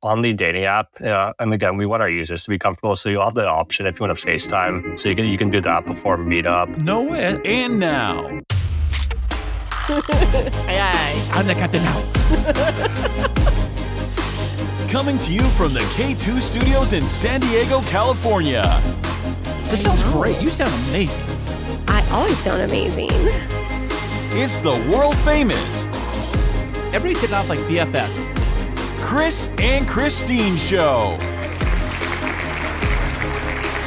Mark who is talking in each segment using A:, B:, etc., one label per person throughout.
A: on the dating app, and again, we want our users to be comfortable, so you'll have the option if you want to FaceTime, so you can do that before Meetup.
B: No way.
C: And now,
B: Aye. I'm the captain now.
C: coming to you from the K2 Studios in San Diego, California.
B: That sounds great. You sound amazing.
D: I always sound amazing.
C: It's the world famous
B: Everybody's hitting off like BFFs.
C: Kris and Kristine Show.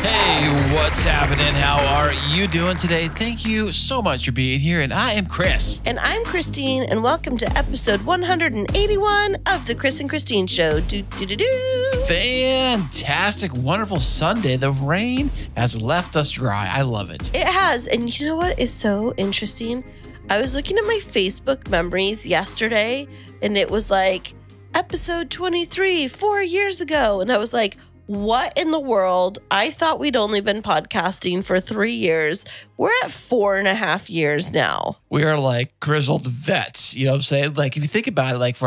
E: Hey, what's happening? How are you doing today? Thank you so much for being here. And I am Kris.
D: And I'm Kristine, and welcome to episode 181 of the Kris and Kristine Show.
E: Fantastic, wonderful Sunday. The rain has left us dry. I love it.
D: It has. And you know what is so interesting? I was looking at my Facebook memories yesterday, and it was like episode 23, 4 years ago. And I was like, what in the world? I thought we'd only been podcasting for 3 years. We're at 4.5 years now.
E: We are like grizzled vets. You know what I'm saying? Like, if you think about it, like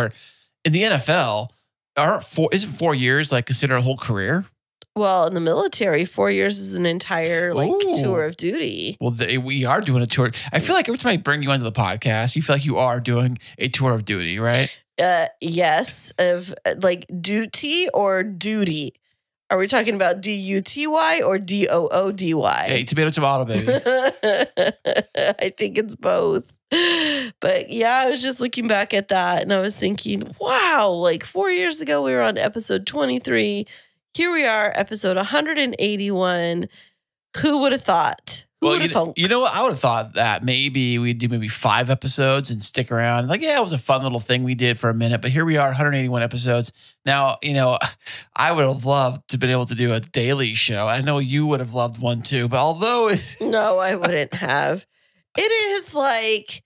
E: in the NFL, isn't 4 years like considered a whole career?
D: Well, in the military, 4 years is an entire tour of duty.
E: Well, we are doing a tour. I feel like every time I bring you onto the podcast, you feel like you are doing a tour of duty, right?
D: Yes. Of like duty or duty. Are we talking about D-U-T-Y or D-O-O-D-Y?
E: Hey, tomato, baby.
D: I think it's both. But yeah, I was just looking back at that and I was thinking, wow, like 4 years ago, we were on episode 23. Here we are, episode 181. Who would have thought?
E: You know what? I would have thought that maybe we'd do 5 episodes and stick around. Like, yeah, it was a fun little thing we did for a minute, but here we are, 181 episodes. Now, I would have loved to have been able to do a daily show. I know you would have loved one too, but although...
D: No, I wouldn't have. It is like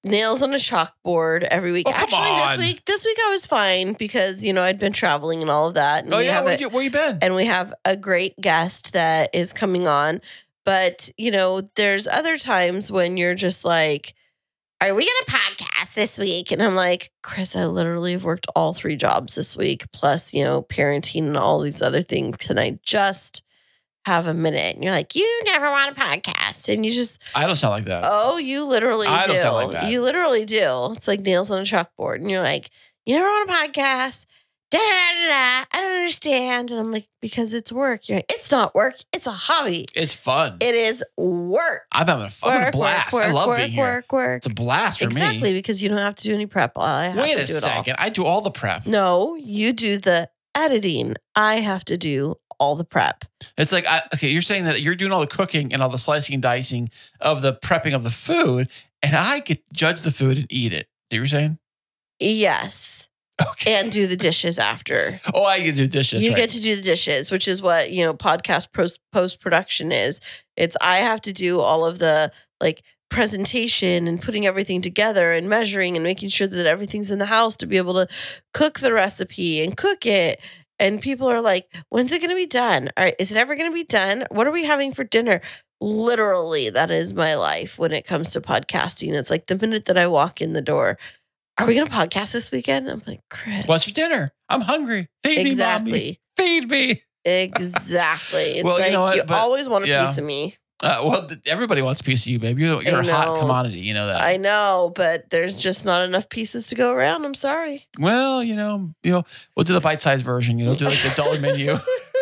D: nails on a chalkboard every week.
E: Oh,
D: Actually, this week I was fine because, I'd been traveling and all of that. And
E: where you been?
D: And we have a great guest that is coming on. But, there's other times when you're just like, are we going to podcast this week? And I'm like, Kris, I literally have worked all 3 jobs this week, plus, parenting and all these other things. Can I just have a minute? And you're like, you never want a podcast. And you just...
E: I don't sound like that.
D: Oh, you literally do.
E: I don't sound like that.
D: You literally do. It's like nails on a chalkboard. And you're like, you never want a podcast? I don't understand. And I'm like, because it's work. You're like, it's not work. It's a hobby.
E: It's fun.
D: It is work.
E: I'm having a blast. I love being here. It's a blast for me.
D: Exactly, because you don't have to do any prep.
E: Wait a second. I do all the prep.
D: No, you do the editing. I have to do all the prep.
E: It's like, you're saying that you're doing all the cooking and all the slicing and dicing of the prepping of the food, and I get to judge the food and eat it. What you're saying?
D: Yes. Okay. And do the dishes after.
E: Oh, I get to do dishes.
D: You get to do the dishes, which is what, podcast post-production is. I have to do all of the presentation and putting everything together and measuring and making sure that everything's in the house to be able to cook the recipe and cook it. And people are like, when's it going to be done? All right, is it ever going to be done? What are we having for dinner? Literally, that is my life when it comes to podcasting. It's like the minute that I walk in the door, are we going to podcast this weekend? I'm like, Kris.
E: What's for dinner? I'm hungry. Feed me, Mommy. Feed me.
D: Exactly. It's
E: well, you know what?
D: You always want a piece of me.
E: Everybody wants a piece of you, babe. You're a hot commodity. You know that.
D: I know, but there's just not enough pieces to go around. I'm sorry.
E: Well, we'll do the bite-sized version. Do like the dollar menu.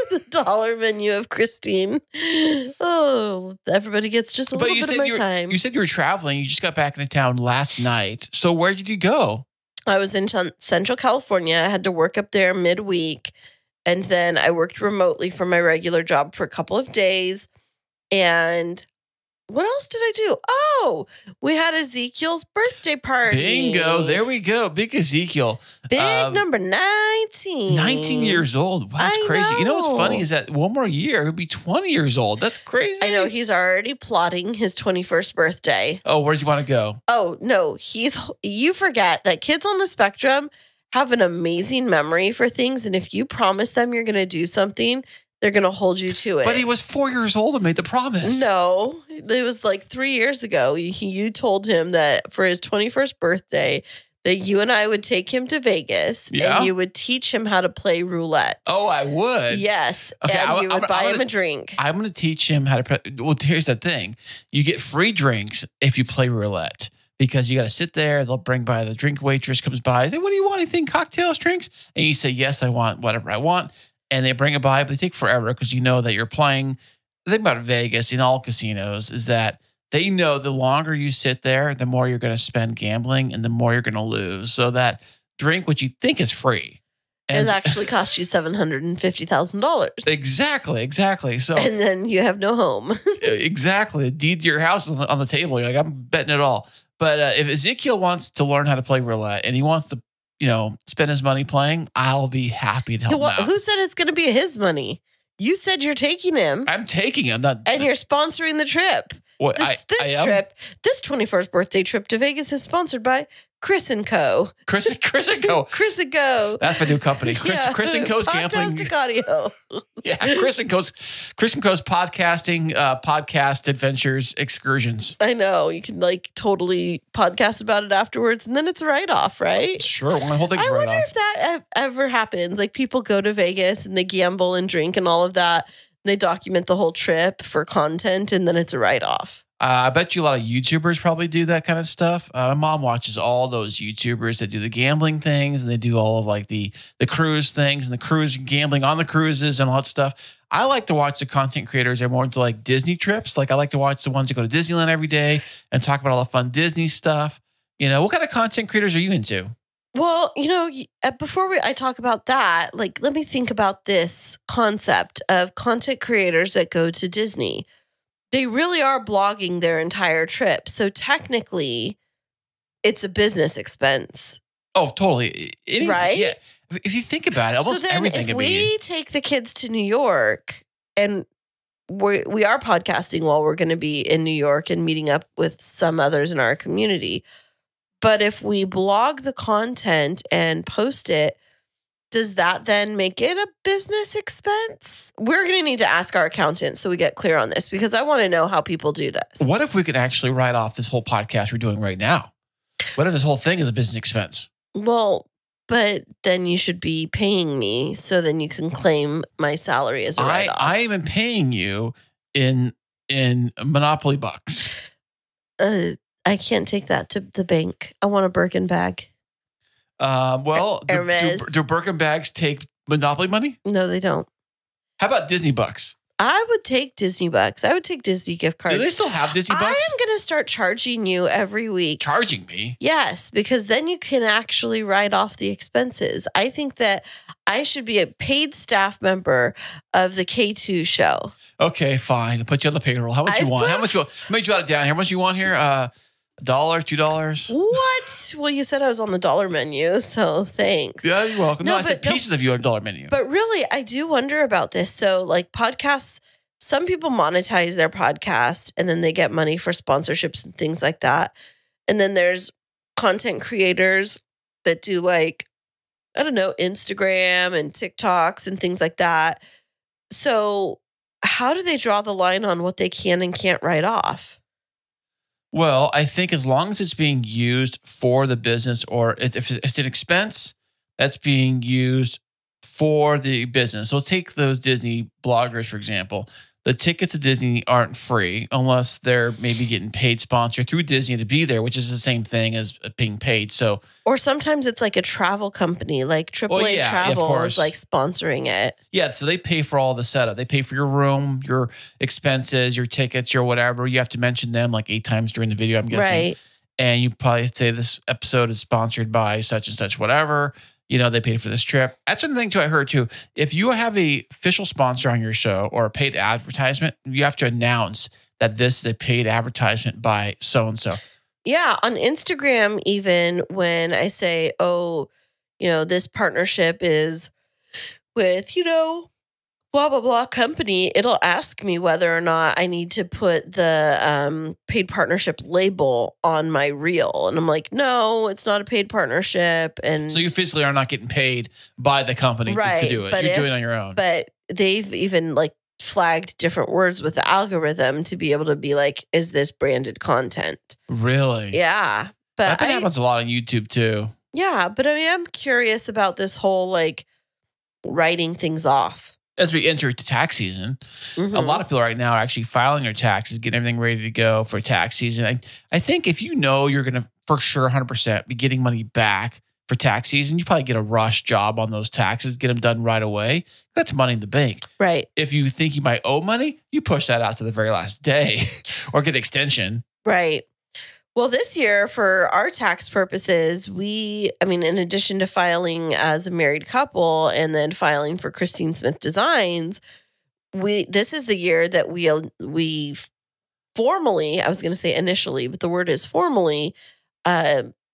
D: The dollar menu of Kristine. Oh, everybody gets just a little bit of my time.
E: You said you were traveling. You just got back into town last night. So where did you go?
D: I was in Central California. I had to work up there midweek. And then I worked remotely from my regular job for a couple of days. And what else did I do? Oh, we had Ezekiel's birthday party.
E: Bingo. There we go. Big Ezekiel.
D: Big number 19.
E: 19 years old. Wow, that's crazy. You know what's funny is that one more year, he'll be 20 years old. That's crazy.
D: I know. He's already plotting his 21st birthday.
E: Oh, where did you want to go?
D: Oh, no. You forget that kids on the spectrum have an amazing memory for things. And if you promise them you're going to do something, they're going to hold you to it.
E: But he was 4 years old and made the promise.
D: No, it was like 3 years ago. You told him that for his 21st birthday that you and I would take him to Vegas
E: Yeah.
D: and you would teach him how to play roulette.
E: Oh, I would.
D: Yes.
E: Okay,
D: and you would buy him
E: gonna-
D: a drink.
E: I'm going to teach him how to. Well, here's the thing: you get free drinks if you play roulette because you got to sit there. They'll bring by the drink waitress comes by. Say, "What do you want? Anything? Cocktails, drinks?" And you say, "Yes, I want whatever I want." And they bring it by, but they take forever because you know that you're playing. The thing about Vegas in all casinos is that they know the longer you sit there, the more you're going to spend gambling and the more you're going to lose. So that drink, which you think is free,
D: It actually cost you $750,000.
E: Exactly. So
D: And then you have no home.
E: exactly, deed to your house on the table. You're like, I'm betting it all. But if Ezekiel wants to learn how to play roulette and he wants to, spend his money playing, I'll be happy to help him out.
D: Who said it's going to be his money? You said you're taking him
E: I'm taking him. Not
D: and you're sponsoring the trip.
E: what
D: This
E: I am.
D: trip, this 21st birthday trip to Vegas is sponsored by Kris and Co.
E: Chris and Co.
D: Chris and Co.
E: That's my new company. Chris and Co's gambling.
D: Fantastic audio.
E: Yeah, Chris and Co's podcasting, podcast adventures, excursions.
D: I know. You can totally podcast about it afterwards and then it's a write-off, right?
E: Sure, my whole thing's
D: I
E: right
D: wonder
E: off.
D: if that ever happens. Like people go to Vegas and they gamble and drink and all of that. And they document the whole trip for content and then it's a write-off.
E: I bet you a lot of YouTubers probably do that kind of stuff. My mom watches all those YouTubers that do the gambling things and they do all of the cruise things and the cruise gambling on the cruises and all that stuff. I like to watch the content creators that are more into Disney trips. I like to watch the ones that go to Disneyland every day and talk about all the fun Disney stuff. What kind of content creators are you into?
D: Well, before I talk about that, let me think about this concept of content creators that go to Disney. They really are blogging their entire trip. So technically, it's a business expense.
E: Oh, totally.
D: Right?
E: Yeah. If you think about it, almost
D: so then
E: everything
D: if
E: can
D: we
E: be.
D: take the kids to New York and we are podcasting while we're going to be in New York and meeting up with some others in our community. But if we blog the content and post it, does that then make it a business expense? We're going to need to ask our accountant so we get clear on this because I want to know how people do this.
E: What if we could actually write off this whole podcast we're doing right now? What if this whole thing is a business expense?
D: Well, but then you should be paying me so then you can claim my salary as a write-off.
E: I am paying you in Monopoly bucks.
D: I can't take that to the bank. I want a Birkin bag.
E: Well,
D: Hermes.
E: do Birkin bags take Monopoly money?
D: No, they don't.
E: How about Disney bucks?
D: I would take Disney bucks. I would take Disney gift cards.
E: Do they still have Disney
D: I
E: bucks?
D: am going to start charging you every week.
E: Charging me?
D: Yes, because then you can actually write off the expenses. I think that I should be a paid staff member of the K2 show.
E: Okay, fine. I'll put you on the payroll. How much you want? How much you want? Let me jot it down here. How much you want here? $1, $2?
D: What? Well, you said I was on the dollar menu, so thanks.
E: Yeah, you're welcome. No, I said
D: but
E: pieces of you on $1 menu.
D: But really, I do wonder about this. So, podcasts, some people monetize their podcast and then they get money for sponsorships and things like that. And then there's content creators that do Instagram and TikToks and things like that. So, how do they draw the line on what they can and can't write off?
E: Well, I think as long as it's being used for the business or if it's an expense that's being used for the business. So let's take those Disney bloggers, for example. The tickets to Disney aren't free unless they're maybe getting paid sponsor through Disney to be there, which is the same thing as being paid. So,
D: or sometimes it's like a travel company, like AAA Travel is sponsoring it.
E: Yeah, so they pay for all the setup. They pay for your room, your expenses, your tickets, your whatever. You have to mention them 8 times during the video, I'm guessing.
D: Right.
E: And you probably say this episode is sponsored by such and such, whatever. They paid for this trip. That's another thing too. I heard too. If you have a official sponsor on your show or a paid advertisement, you have to announce that this is a paid advertisement by so and so.
D: Yeah, on Instagram, even when I say, this partnership is with, blah, blah, blah company, it'll ask me whether or not I need to put the paid partnership label on my reel. And I'm like, no, it's not a paid partnership. And
E: so you physically are not getting paid by the company to do it. You're doing it on your own.
D: But they've even flagged different words with the algorithm to be able to be is this branded content?
E: Really?
D: Yeah. But
E: That happens a lot on YouTube too.
D: Yeah, but I am curious about this whole like writing things off.
E: As we enter to tax season, a lot of people right now are actually filing their taxes, getting everything ready to go for tax season. I think if you know you're going to for sure 100% be getting money back for tax season, you probably get a rush job on those taxes, get them done right away. That's money in the bank.
D: Right.
E: If you think you might owe money, you push that out to the very last day or get extension.
D: Right. Well, this year for our tax purposes, in addition to filing as a married couple and then filing for Christine Smith Designs, this is the year that we formally, I was going to say initially, but the word is formally,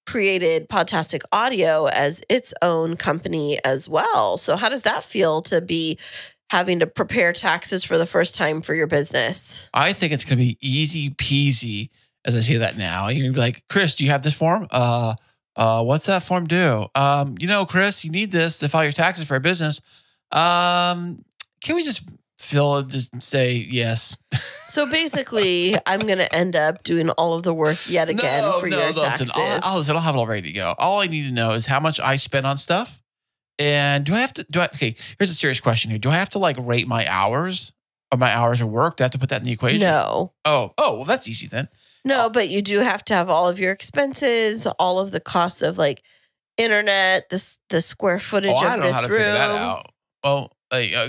D: created Podtastic Audio as its own company as well. So how does that feel to be having to prepare taxes for the first time for your business?
E: I think it's going to be easy peasy as I say that now. You're going to be like, Chris, do you have this form? What's that form do? Chris, you need this to file your taxes for a business. Can we just fill it, just say yes?
D: So basically, I'm going to end up doing all of the work yet again for your taxes.
E: I'll have it all ready to go. All I need to know is how much I spend on stuff. And okay, here's a serious question here. Do I have to like rate my hours of work? Do I have to put that in the equation?
D: No.
E: Oh, well, that's easy then.
D: No, but you do have to have all of your expenses, all of the costs of like internet, the square footage of this room. I don't know how to figure that out.
E: Well,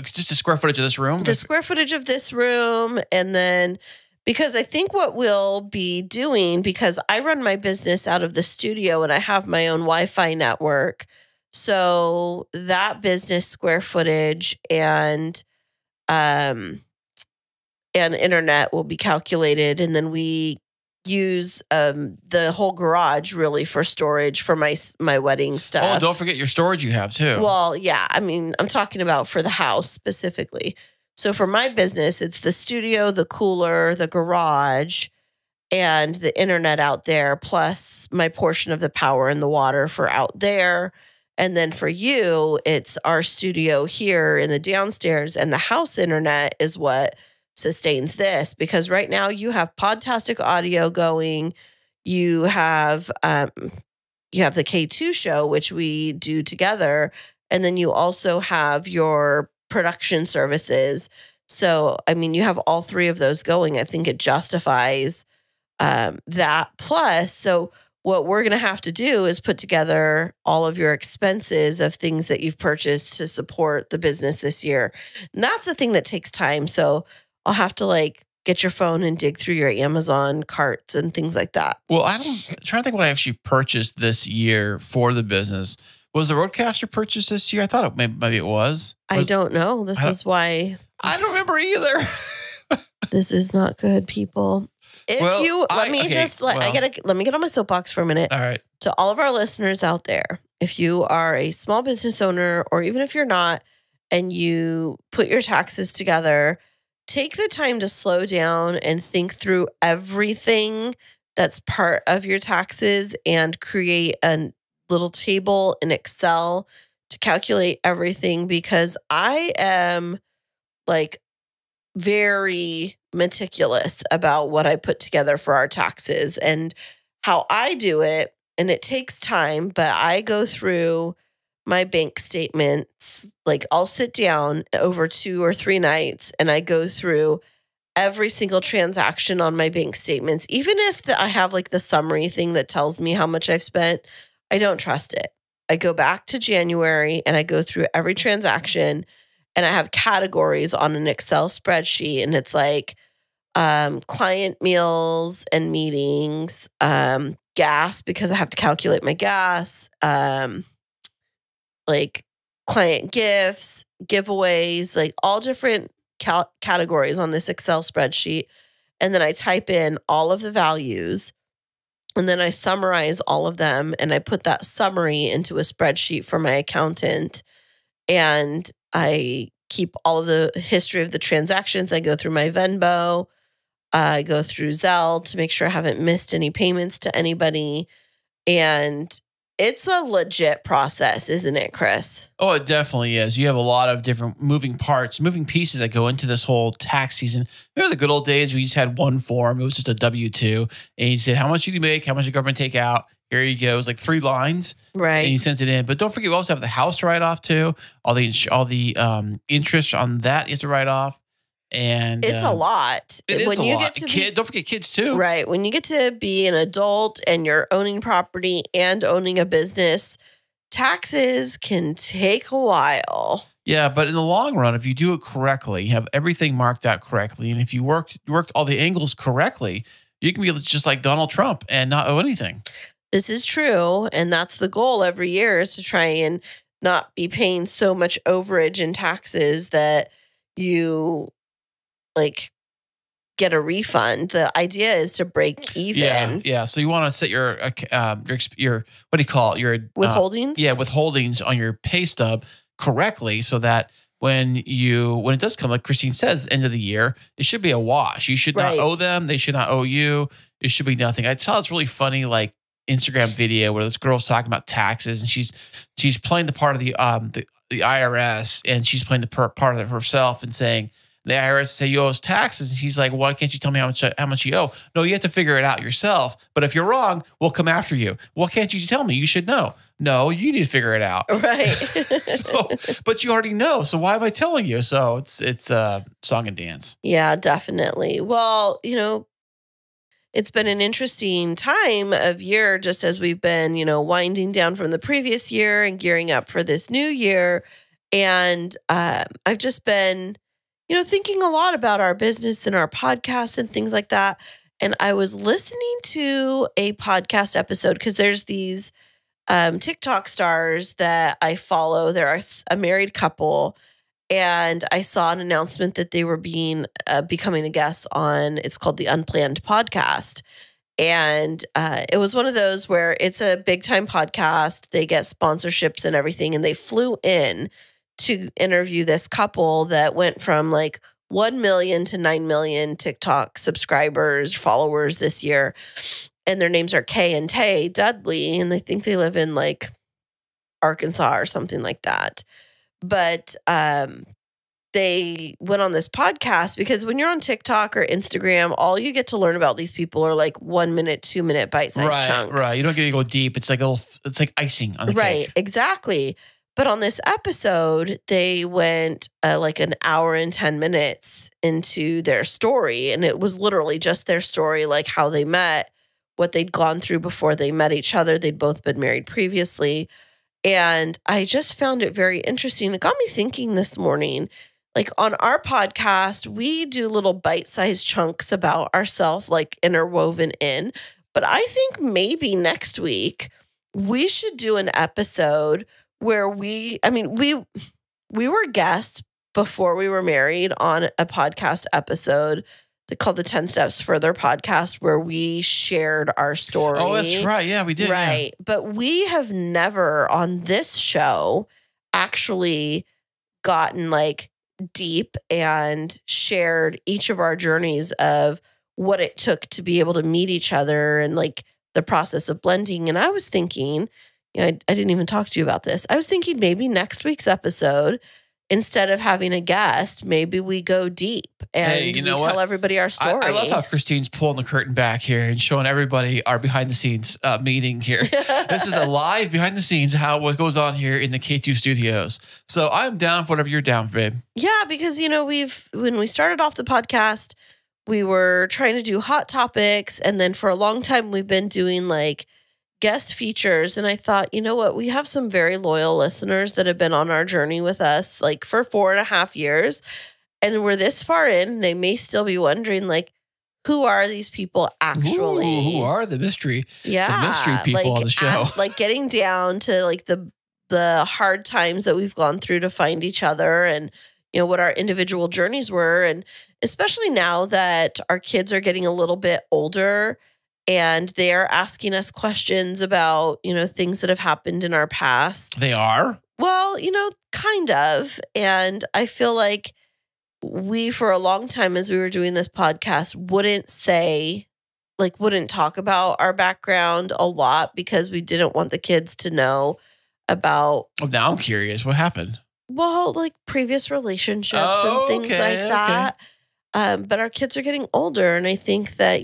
E: just the square footage of this room?
D: The square footage of this room. And then, because I think what we'll be doing, because I run my business out of the studio and I have my own Wi-Fi network. So that business square footage and internet will be calculated. And then we use the whole garage really for storage for my wedding stuff.
E: Oh, don't forget your storage you have too.
D: Well, yeah. I'm talking about for the house specifically. So for my business, it's the studio, the cooler, the garage, and the internet out there, plus my portion of the power and the water for out there. And then for you, it's our studio here in the downstairs, and the house internet is what sustains this, because right now you have Podtastic Audio going, you have the K2 show, which we do together, and then you also have your production services. So you have all three of those going. I think it justifies that. Plus, so what we're going to have to do is put together all of your expenses of things that you've purchased to support the business this year, and that's the thing that takes time. So I'll have to get your phone and dig through your Amazon carts and things like that.
E: Well, I'm trying to think what I actually purchased this year for the business. Was the Roadcaster purchased this year? I thought maybe it was.
D: I don't know. This is why.
E: I don't remember either.
D: This is not good, people. Let me get on my soapbox for a minute.
E: All right.
D: To all of our listeners out there, if you are a small business owner, or even if you're not, and you put your taxes together, take the time to slow down and think through everything that's part of your taxes and create a little table in Excel to calculate everything, because I am very meticulous about what I put together for our taxes and how I do it. And it takes time, but I go through my bank statements. I'll sit down over 2 or 3 nights and I go through every single transaction on my bank statements. Even if I have the summary thing that tells me how much I've spent, I don't trust it. I go back to January and I go through every transaction, and I have categories on an Excel spreadsheet, and it's client meals and meetings, gas, because I have to calculate my gas, client gifts, giveaways, all different categories on this Excel spreadsheet. And then I type in all of the values, and then I summarize all of them, and I put that summary into a spreadsheet for my accountant. And I keep all of the history of the transactions. I go through my Venmo. I go through Zelle to make sure I haven't missed any payments to anybody. And it's a legit process, isn't it, Chris?
E: Oh, it definitely is. You have a lot of different moving parts, moving pieces that go into this whole tax season. Remember the good old days we just had one form. It was just a W-2. And you said, how much did you make? How much did the government take out? Here you go. It's like 3 lines.
D: Right.
E: And he sends it in. But don't forget, we also have the house to write off too. All the interest on that is to write off. And
D: it's a lot.
E: It is
D: when
E: a
D: you
E: lot.
D: Get to
E: Don't forget kids too.
D: Right. When you get to be an adult and you're owning property and owning a business, taxes can take a while.
E: Yeah, but in the long run, if you do it correctly, you have everything marked out correctly, and if you worked all the angles correctly, you can be just like Donald Trump and not owe anything.
D: This is true, and that's the goal every year, is to try and not be paying so much overage in taxes that you like get a refund. The idea is to break even.
E: Yeah. So you want to set your what do you call it? Your
D: Withholdings?
E: Withholdings on your pay stub correctly, so that when it does come, like Kristine says, end of the year, it should be a wash. You should not owe them. They should not owe you. It should be nothing. I saw this really funny like Instagram video where this girl's talking about taxes, and she's playing the part of the IRS, and she's playing the part of it herself and saying, the IRS say you owe us taxes, and she's like, why can't you tell me how much you owe? No, you have to figure it out yourself. But if you're wrong, we'll come after you. Well, can't you tell me? You should know. No, you need to figure it out.
D: Right.
E: But you already know. So why am I telling you? So it's song and dance.
D: Yeah, definitely. Well, it's been an interesting time of year, just as we've been, winding down from the previous year and gearing up for this new year. And I've just been thinking a lot about our business and our podcast and things like that. And I was listening to a podcast episode because there's these TikTok stars that I follow. They're a married couple. And I saw an announcement that they were becoming a guest on, it's called the Unplanned Podcast. And it was one of those where it's a big time podcast. They get sponsorships and everything. And they flew in to interview this couple that went from like 1 million to 9 million TikTok subscribers, followers this year. And their names are Kay and Tay Dudley. And I think they live in like Arkansas or something like that. But they went on this podcast because when you're on TikTok or Instagram, all you get to learn about these people are like 1 minute, 2 minute bite-sized chunks.
E: Right. You don't get to go deep. It's like it's like icing on the cake.
D: Right. Exactly. But on this episode, they went like an hour and 10 minutes into their story. And it was literally just their story, like how they met, what they'd gone through before they met each other. They'd both been married previously. And I just found it very interesting. It got me thinking this morning, like on our podcast, we do little bite-sized chunks about ourselves, like interwoven in. But I think maybe next week we should do an episode where we were guests before we were married on a podcast episode called the 10 Steps Further podcast, where we shared our story.
E: Oh, that's right. Yeah, we did.
D: Right. Yeah. But we have never on this show actually gotten like deep and shared each of our journeys of what it took to be able to meet each other and like the process of blending. And I was thinking, I didn't even talk to you about this. I was thinking maybe next week's episode, instead of having a guest, maybe we go deep and we tell everybody our story.
E: I love how Kristine's pulling the curtain back here and showing everybody our behind the scenes meeting here. This is a live behind the scenes, what goes on here in the K2 studios. So I'm down for whatever you're down for, babe.
D: Yeah, because, when we started off the podcast, we were trying to do hot topics. And then for a long time, we've been doing like guest features. And I thought, what? We have some very loyal listeners that have been on our journey with us like for 4.5 years. And we're this far in, they may still be wondering like, who are these people actually?
E: Ooh, who are the mystery?
D: Yeah.
E: The mystery people on the show.
D: Like getting down to like the hard times that we've gone through to find each other and, what our individual journeys were. And especially now that our kids are getting a little bit older and they're asking us questions about, things that have happened in our past.
E: They are?
D: Well, kind of. And I feel like we, for a long time, as we were doing this podcast, wouldn't talk about our background a lot because we didn't want the kids to know about.
E: Oh, now I'm curious. What happened?
D: Well, like previous relationships and things like that. But our kids are getting older. And I think that,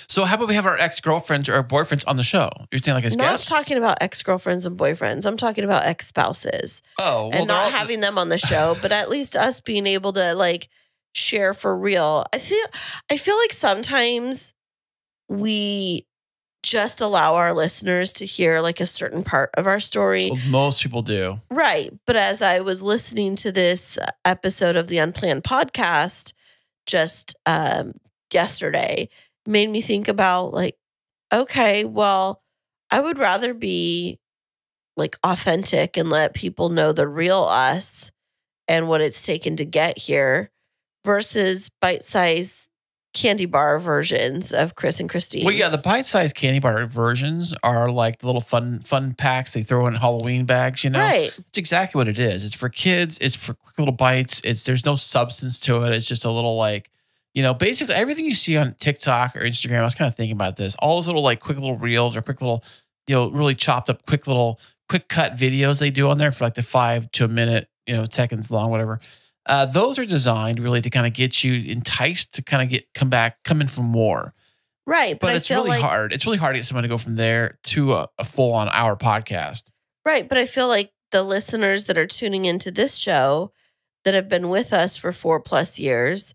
E: So how about we have our ex-girlfriends or our boyfriends on the show? You're saying like as guests?
D: Not talking about ex-girlfriends and boyfriends. I'm talking about ex-spouses.
E: Oh, well,
D: and not having them on the show, but at least us being able to like share for real. I feel like sometimes we just allow our listeners to hear like a certain part of our story.
E: Well, most people do.
D: Right. But as I was listening to this episode of the Unplanned podcast just yesterday, made me think about like, okay, well, I would rather be like authentic and let people know the real us and what it's taken to get here versus bite-sized candy bar versions of Kris and Kristine.
E: Well, yeah, the bite-sized candy bar versions are like the little fun packs they throw in Halloween bags, you know?
D: Right.
E: It's exactly what it is. It's for kids. It's for quick little bites. There's no substance to it. It's just a little like, you know, basically everything you see on TikTok or Instagram, I was kind of thinking about this, all those little like quick little reels or quick little, you know, really chopped up quick cut videos they do on there for like the 5 to a minute, you know, seconds long, whatever. Those are designed really to kind of get you enticed to kind of come in for more.
D: Right.
E: But it's really hard. It's really hard to get someone to go from there to a full on hour podcast.
D: Right. But I feel like the listeners that are tuning into this show that have been with us for 4+ years,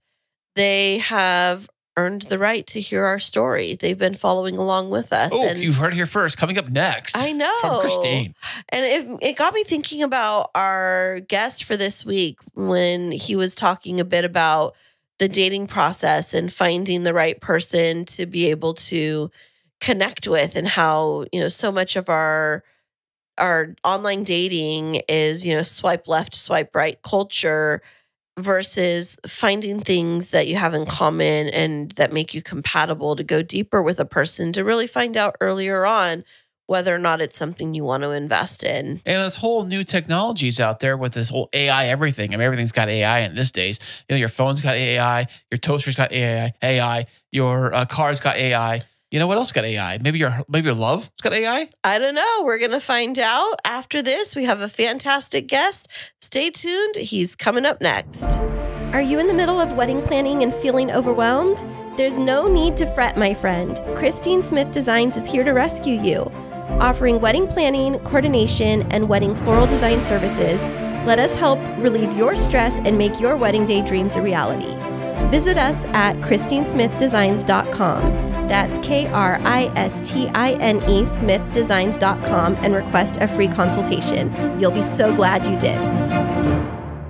D: they have earned the right to hear our story. They've been following along with us.
E: Oh, you've heard it here first. Coming up next.
D: I know.
E: From Kristine.
D: And it got me thinking about our guest for this week when he was talking a bit about the dating process and finding the right person to be able to connect with, and how, you know, so much of our online dating is, you know, swipe left, swipe right culture versus finding things that you have in common and that make you compatible to go deeper with a person, to really find out earlier on whether or not it's something you want to invest in.
E: And this whole new technologies out there with this whole AI everything. I mean, everything's got AI in this days. You know, your phone's got AI, your toaster's got AI, your car's got AI. You know what else got AI? Maybe your love's got AI?
D: I don't know. We're going to find out after this. We have a fantastic guest. Stay tuned. He's coming up next.
F: Are you in the middle of wedding planning and feeling overwhelmed? There's no need to fret, my friend. Kristine Smith Designs is here to rescue you. Offering wedding planning, coordination, and wedding floral design services, let us help relieve your stress and make your wedding day dreams a reality. Visit us at KristineSmithDesigns.com. That's KRISTINE SmithDesigns.com and request a free consultation. You'll be so glad you did.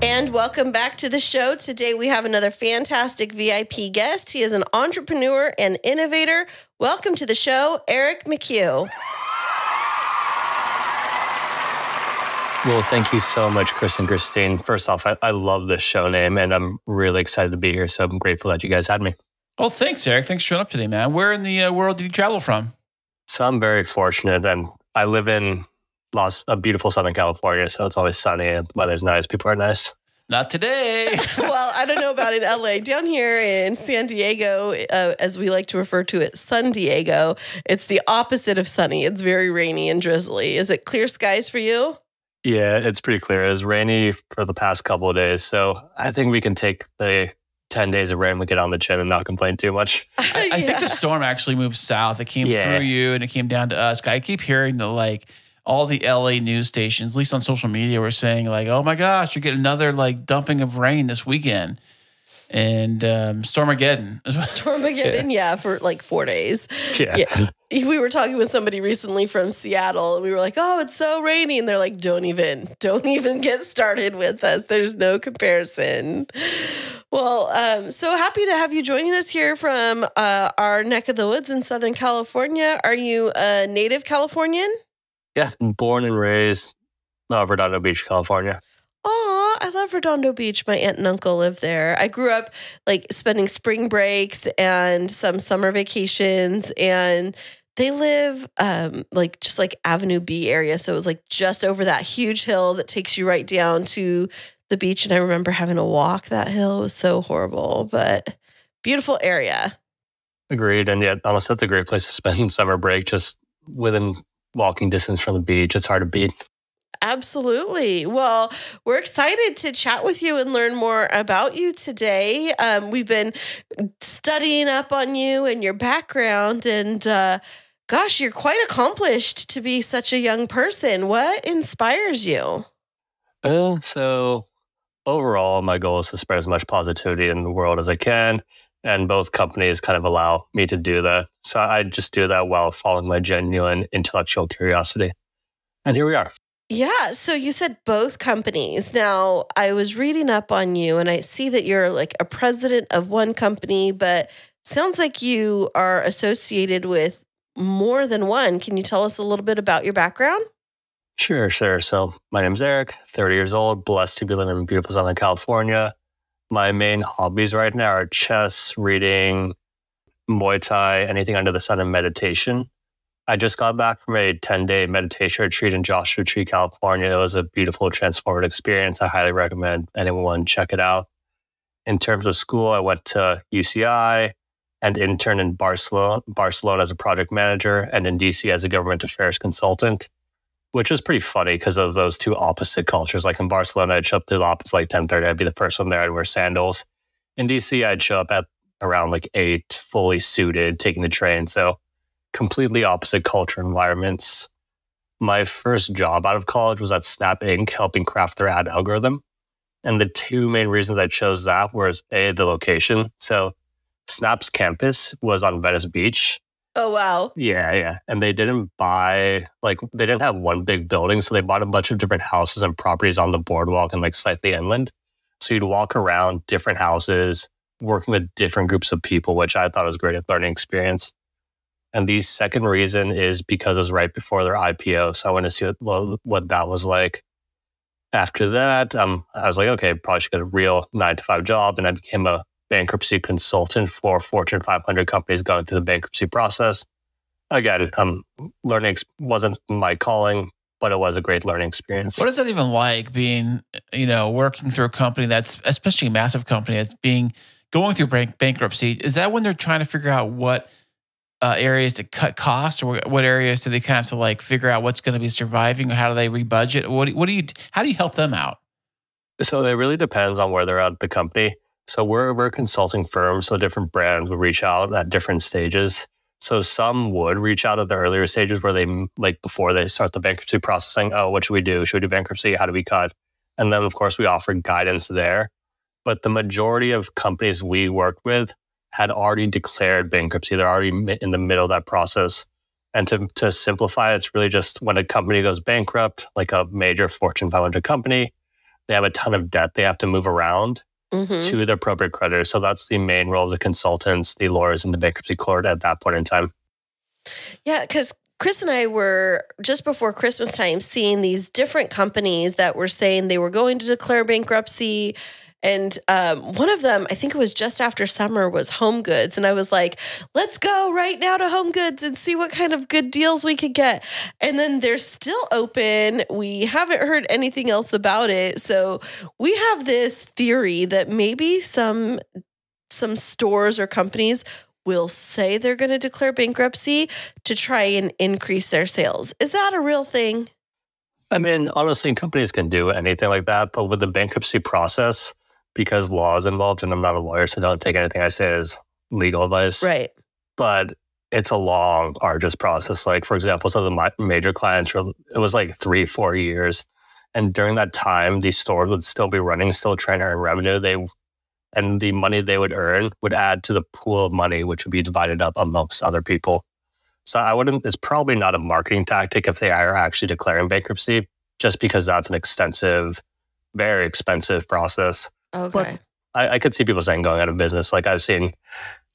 D: And welcome back to the show. Today we have another fantastic VIP guest. He is an entrepreneur and innovator. Welcome to the show, Eric McHugh.
A: Well, thank you so much, Kris and Kristine. First off, I love this show name, and I'm really excited to be here. So I'm grateful that you guys had me.
E: Well, thanks, Eric. Thanks for showing up today, man. Where in the world did you travel from?
A: So I'm very fortunate, and I live in a beautiful Southern California, so it's always sunny and weather's nice. People are nice.
E: Not today.
D: Well, I don't know about in LA. Down here in San Diego, as we like to refer to it, Sun Diego, it's the opposite of sunny. It's very rainy and drizzly. Is it clear skies for you?
A: Yeah, it's pretty clear. It was rainy for the past couple of days, so I think we can take the 10 days of rain we get on the chin and not complain too much.
E: I think the storm actually moved south. It came through you and it came down to us. I keep hearing all the LA news stations, at least on social media, were saying like, oh my gosh, you're getting another like dumping of rain this weekend. And Stormageddon.
D: Stormageddon, yeah, for like 4 days. Yeah. We were talking with somebody recently from Seattle, and we were like, oh, it's so rainy. And they're like, don't even get started with us. There's no comparison. Well, so happy to have you joining us here from our neck of the woods in Southern California. Are you a native Californian?
A: Yeah, born and raised Redondo Beach, California.
D: Oh, I love Redondo Beach. My aunt and uncle live there. I grew up like spending spring breaks and some summer vacations, and they live just like Avenue B area. So it was like just over that huge hill that takes you right down to the beach. And I remember having to walk that hill. It was so horrible, but beautiful area.
A: Agreed. And yeah, honestly, that's a great place to spend summer break, just within walking distance from the beach. It's hard to beat.
D: Absolutely. Well, we're excited to chat with you and learn more about you today. We've been studying up on you and your background, and gosh, you're quite accomplished to be such a young person. What inspires you?
A: So overall, my goal is to spread as much positivity in the world as I can. And both companies kind of allow me to do that. So I just do that while following my genuine intellectual curiosity. And here we are.
D: Yeah. So you said both companies. Now, I was reading up on you and I see that you're like a president of one company, but sounds like you are associated with more than one. Can you tell us a little bit about your background?
A: Sure. So my name's Eric, 30 years old, blessed to be living in beautiful Southern California. My main hobbies right now are chess, reading, Muay Thai, anything under the sun, and meditation. I just got back from a 10-day meditation retreat in Joshua Tree, California. It was a beautiful, transformative experience. I highly recommend anyone check it out. In terms of school, I went to UCI and interned in Barcelona as a project manager and in DC as a government affairs consultant, which is pretty funny because of those two opposite cultures. Like in Barcelona, I'd show up to the office like 10:30. I'd be the first one there. I'd wear sandals. In DC, I'd show up at around like 8, fully suited, taking the train. So completely opposite culture environments. My first job out of college was at Snap Inc., helping craft their ad algorithm. And the two main reasons I chose that was A, the location. So Snap's campus was on Venice Beach.
D: Oh, wow.
A: Yeah. And they didn't they didn't have one big building. So they bought a bunch of different houses and properties on the boardwalk and like slightly inland. So you'd walk around different houses, working with different groups of people, which I thought was a great learning experience. And the second reason is because it was right before their IPO. So I wanted to see what that was like. After that, I was like, okay, probably should get a real 9-to-5 job. And I became a bankruptcy consultant for Fortune 500 companies going through the bankruptcy process. Again, learning wasn't my calling, but it was a great learning experience.
E: What is that even like being, working through a company that's, especially a massive company that's going through bankruptcy? Is that when they're trying to figure out what areas to cut costs, or what areas do they kind of have to like figure out what's going to be surviving, or how do they rebudget? How do you help them out?
A: So it really depends on where they're at the company. So we're a consulting firm, so different brands would reach out at different stages. So some would reach out at the earlier stages where they, like before they start the bankruptcy process, saying, oh, what should we do? Should we do bankruptcy? How do we cut? And then, of course, we offer guidance there. But the majority of companies we worked with had already declared bankruptcy. They're already in the middle of that process. And to simplify, it's really just when a company goes bankrupt, like a major Fortune 500 company, they have a ton of debt they have to move around to the appropriate creditors. So that's the main role of the consultants, the lawyers in the bankruptcy court at that point in time.
D: Yeah, because Kris and I were just before Christmas time seeing these different companies that were saying they were going to declare bankruptcy. And one of them, I think it was just after summer, was Home Goods. And I was like, let's go right now to Home Goods and see what kind of good deals we could get. And then they're still open. We haven't heard anything else about it. So we have this theory that maybe some stores or companies will say they're going to declare bankruptcy to try and increase their sales. Is that a real thing?
A: I mean, honestly, companies can do anything like that. But with the bankruptcy process, because law is involved, and I'm not a lawyer, so don't take anything I say as legal advice.
D: Right.
A: But it's a long, arduous process. Like, for example, some of the major clients, it was like 3-4 years. And during that time, these stores would still be running, still trying to earn revenue. And the money they would earn would add to the pool of money, which would be divided up amongst other people. So it's probably not a marketing tactic if they are actually declaring bankruptcy, just because that's an extensive, very expensive process.
D: Okay.
A: But I could see people saying going out of business. Like I've seen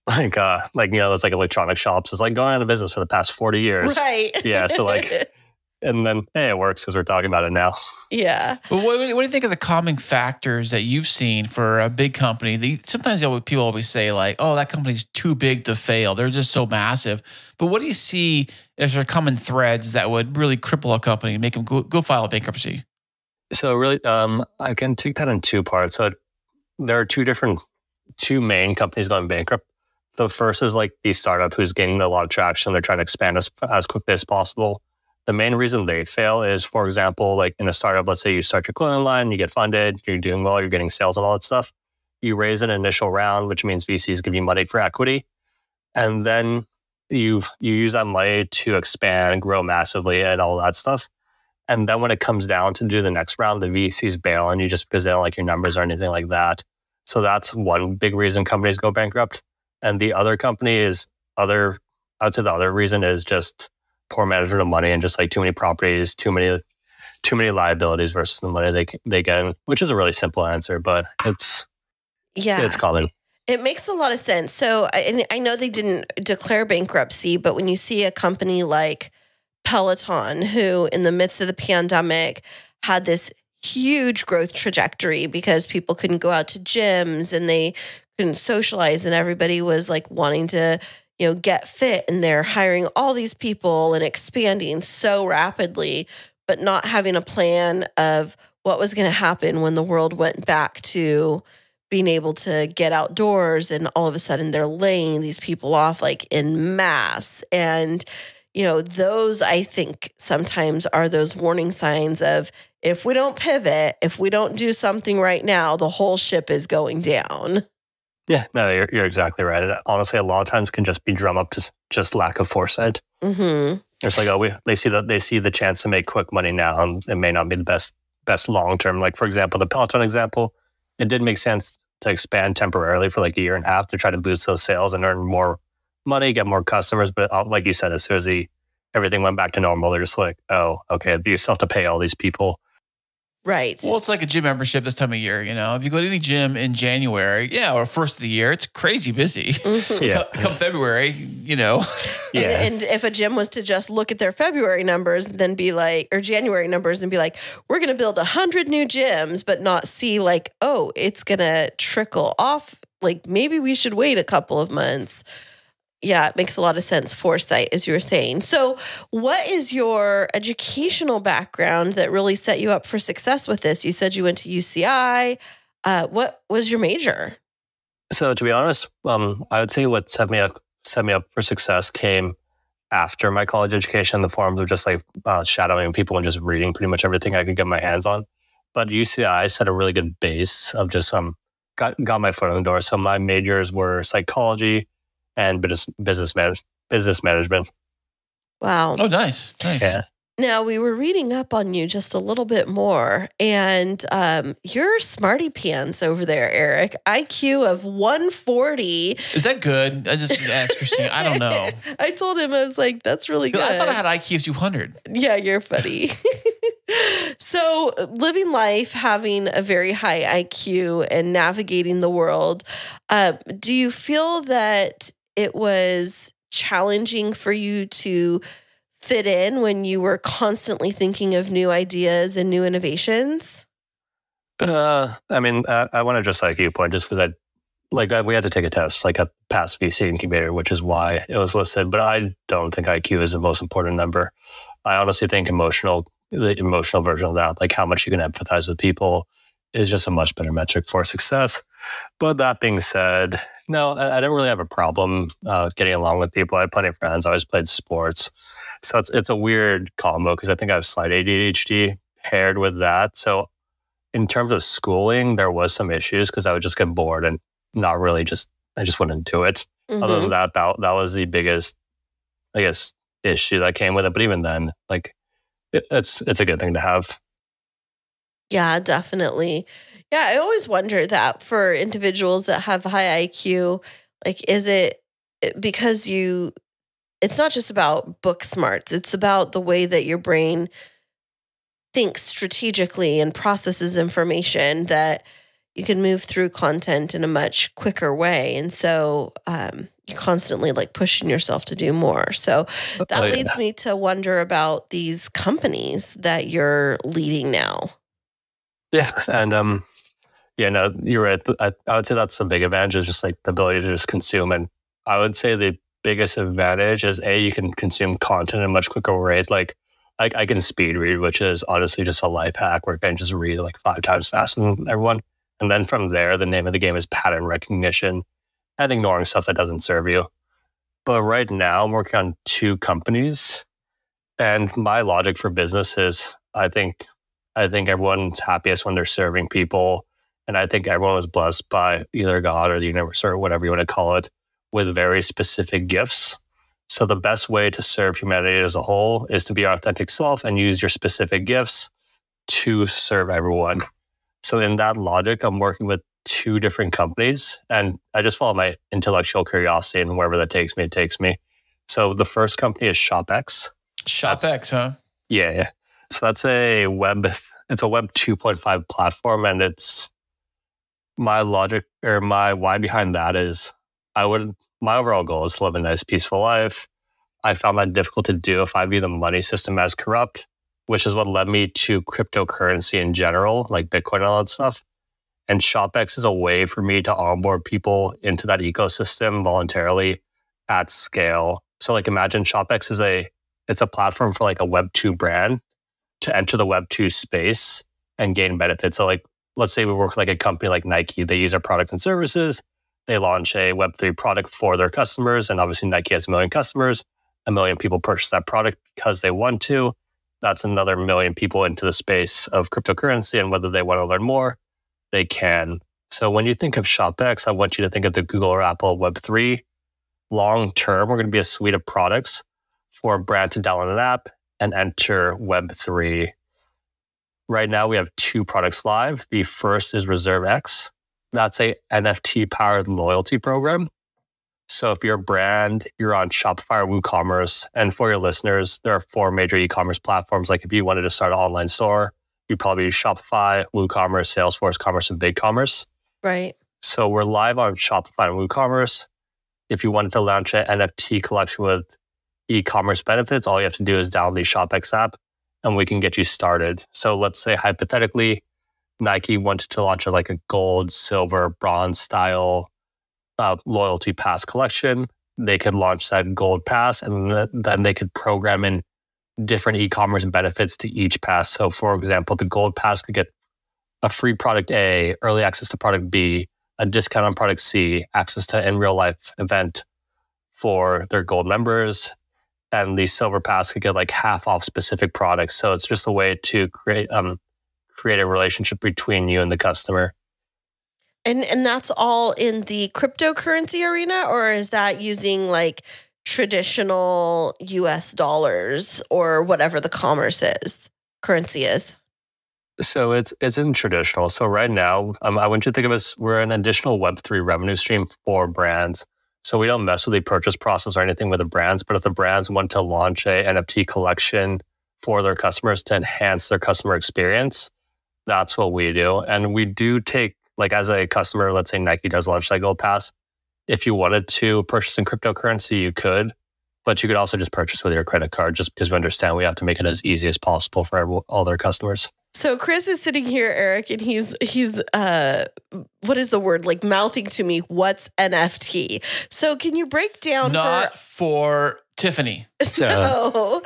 A: those like electronic shops. It's like going out of business for the past 40 years.
D: Right.
A: Yeah. So and then, hey, it works because we're talking about it now.
D: Yeah.
E: But what do you think of the common factors that you've seen for a big company? Sometimes people always say like, oh, that company's too big to fail. They're just so massive. But what do you see as their common threads that would really cripple a company and make them go file a bankruptcy?
A: So really, I can take that in two parts. So there are two main companies going bankrupt. The first is like the startup who's gaining a lot of traction. They're trying to expand as quickly as possible. The main reason they fail is, for example, like in a startup, let's say you start your clothing line, you get funded, you're doing well, you're getting sales and all that stuff. You raise an initial round, which means VCs give you money for equity. And then you use that money to expand, grow massively and all that stuff. And then when it comes down to do the next round, the VCs bail on you just because they don't like your numbers or anything like that. So that's one big reason companies go bankrupt. And the other company is I'd say the other reason is just poor management of money and just like too many properties, too many liabilities versus the money they get, which is a really simple answer, but it's common.
D: It makes a lot of sense. So I know they didn't declare bankruptcy, but when you see a company like Peloton, who in the midst of the pandemic had this huge growth trajectory because people couldn't go out to gyms and they couldn't socialize and everybody was like wanting to, get fit, and they're hiring all these people and expanding so rapidly, but not having a plan of what was going to happen when the world went back to being able to get outdoors, and all of a sudden they're laying these people off like en masse. And, those I think sometimes are those warning signs of, if we don't pivot, if we don't do something right now, the whole ship is going down.
A: Yeah, no, you're exactly right. And honestly, a lot of times can just be drum up to just lack of foresight.
D: Mm-hmm.
A: It's like, they see the chance to make quick money now, and it may not be the best long term. Like, for example, the Peloton example, it did make sense to expand temporarily for like a year and a half to try to boost those sales and earn more money, get more customers. But like you said, as soon as everything went back to normal, they're just like, oh, okay, you still have to pay all these people.
D: Right.
E: Well, it's like a gym membership this time of year. If you go to any gym in January, or first of the year, it's crazy busy.
D: Mm-hmm.
E: So come February,
A: Yeah.
D: And if a gym was to just look at their February numbers, then be like, or January numbers, and be like, we're going to build 100 new gyms, but not see like, oh, it's going to trickle off. Like maybe we should wait a couple of months. Yeah, it makes a lot of sense. Foresight, as you were saying. So what is your educational background that really set you up for success with this? You said you went to UCI. What was your major?
A: So to be honest, I would say what set me up for success came after my college education in the forms of just like shadowing people and just reading pretty much everything I could get my hands on. But UCI set a really good base of just got my foot in the door. So my majors were psychology and business management.
D: Wow.
E: Oh, nice.
A: Yeah.
D: Now, we were reading up on you just a little bit more, and you're smarty pants over there, Eric. IQ of 140.
E: Is that good? I just asked Kristine. I don't know.
D: I told him, I was like, that's really good.
E: I thought I had IQ of 200.
D: Yeah, you're funny. So living life, having a very high IQ and navigating the world, do you feel that it was challenging for you to fit in when you were constantly thinking of new ideas and new innovations?
A: I want to just like you point just because we had to take a test, like a past VC incubator, which is why it was listed. But I don't think IQ is the most important number. I honestly think the emotional version of that, like how much you can empathize with people, is just a much better metric for success. But that being said, no, I didn't really have a problem getting along with people. I had plenty of friends. I always played sports. So it's a weird combo because I think I have slight ADHD paired with that. So in terms of schooling, there was some issues because I would just get bored and not really I just wouldn't do it. Mm-hmm. Other than that was the biggest, I guess, issue that came with it. But even then, like it's a good thing to have.
D: Yeah, definitely. Yeah, I always wonder that for individuals that have high IQ, like, is it because it's not just about book smarts, it's about the way that your brain thinks strategically and processes information, that you can move through content in a much quicker way. And so you're constantly like pushing yourself to do more. So that leads me to wonder about these companies that you're leading now.
A: Yeah. And no, you're right. I would say that's the big advantage, is just like the ability to just consume. And I would say the biggest advantage is you can consume content in a much quicker rate. Like I can speed read, which is honestly just a life hack where I can just read like 5 times faster than everyone. And then from there, the name of the game is pattern recognition and ignoring stuff that doesn't serve you. But right now I'm working on 2 companies, And my logic for business is I think everyone's happiest when they're serving people. And I think everyone was blessed by either God or the universe or whatever you want to call it with very specific gifts. So the best way to serve humanity as a whole is to be your authentic self and use your specific gifts to serve everyone. So in that logic, I'm working with 2 different companies and I just follow my intellectual curiosity and wherever that takes me, it takes me. So the first company is ShopX.
E: ShopX, huh?
A: Yeah. So that's a Web 2.5 platform. And it's my logic or my why behind that is my overall goal is to live a nice, peaceful life. I found that difficult to do if I view the money system as corrupt, which is what led me to cryptocurrency in general, like Bitcoin and all that stuff. And ShopX is a way for me to onboard people into that ecosystem voluntarily at scale. So like imagine ShopX is it's a platform for like a Web 2 brand to enter the Web 2 space and gain benefits. So like, let's say we work with like a company like Nike, they use our product and services. They launch a Web3 product for their customers. And obviously Nike has 1 million customers. 1 million people purchase that product because they want to. That's another 1 million people into the space of cryptocurrency. And whether they want to learn more, they can. So when you think of ShopX, I want you to think of the Google or Apple Web3. Long term, we're going to be a suite of products for a brand to download an app and enter Web3. Right now, we have 2 products live. The first is ReserveX. That's a NFT-powered loyalty program. So if you're a brand, you're on Shopify or WooCommerce. And for your listeners, there are 4 major e-commerce platforms. Like if you wanted to start an online store, you'd probably use Shopify, WooCommerce, Salesforce Commerce, and BigCommerce.
D: Right.
A: So we're live on Shopify and WooCommerce. If you wanted to launch an NFT collection with e-commerce benefits, all you have to do is download the ShopX app and we can get you started. So let's say hypothetically, Nike wanted to launch like a gold, silver, bronze style loyalty pass collection. They could launch that gold pass and then they could program in different e-commerce benefits to each pass. So for example, the gold pass could get a free product A, early access to product B, a discount on product C, access to in real life event for their gold members. And the silver pass could get like half off specific products. So it's just a way to create a relationship between you and the customer.
D: And that's all in the cryptocurrency arena, or is that using like traditional US dollars or whatever the currency is?
A: So it's in traditional. So right now, I want you to think of us, we're an additional Web3 revenue stream for brands. So we don't mess with the purchase process or anything with the brands, but if the brands want to launch a NFT collection for their customers to enhance their customer experience, that's what we do. And we do take, like as a customer, let's say Nike does launch that Gold Pass. If you wanted to purchase in cryptocurrency, you could, but you could also just purchase with your credit card just because we understand we have to make it as easy as possible for all their customers.
D: So Chris is sitting here, Eric, and he's what is the word? Like mouthing to me, what's NFT? So can you break down
E: for Tiffany.
D: No.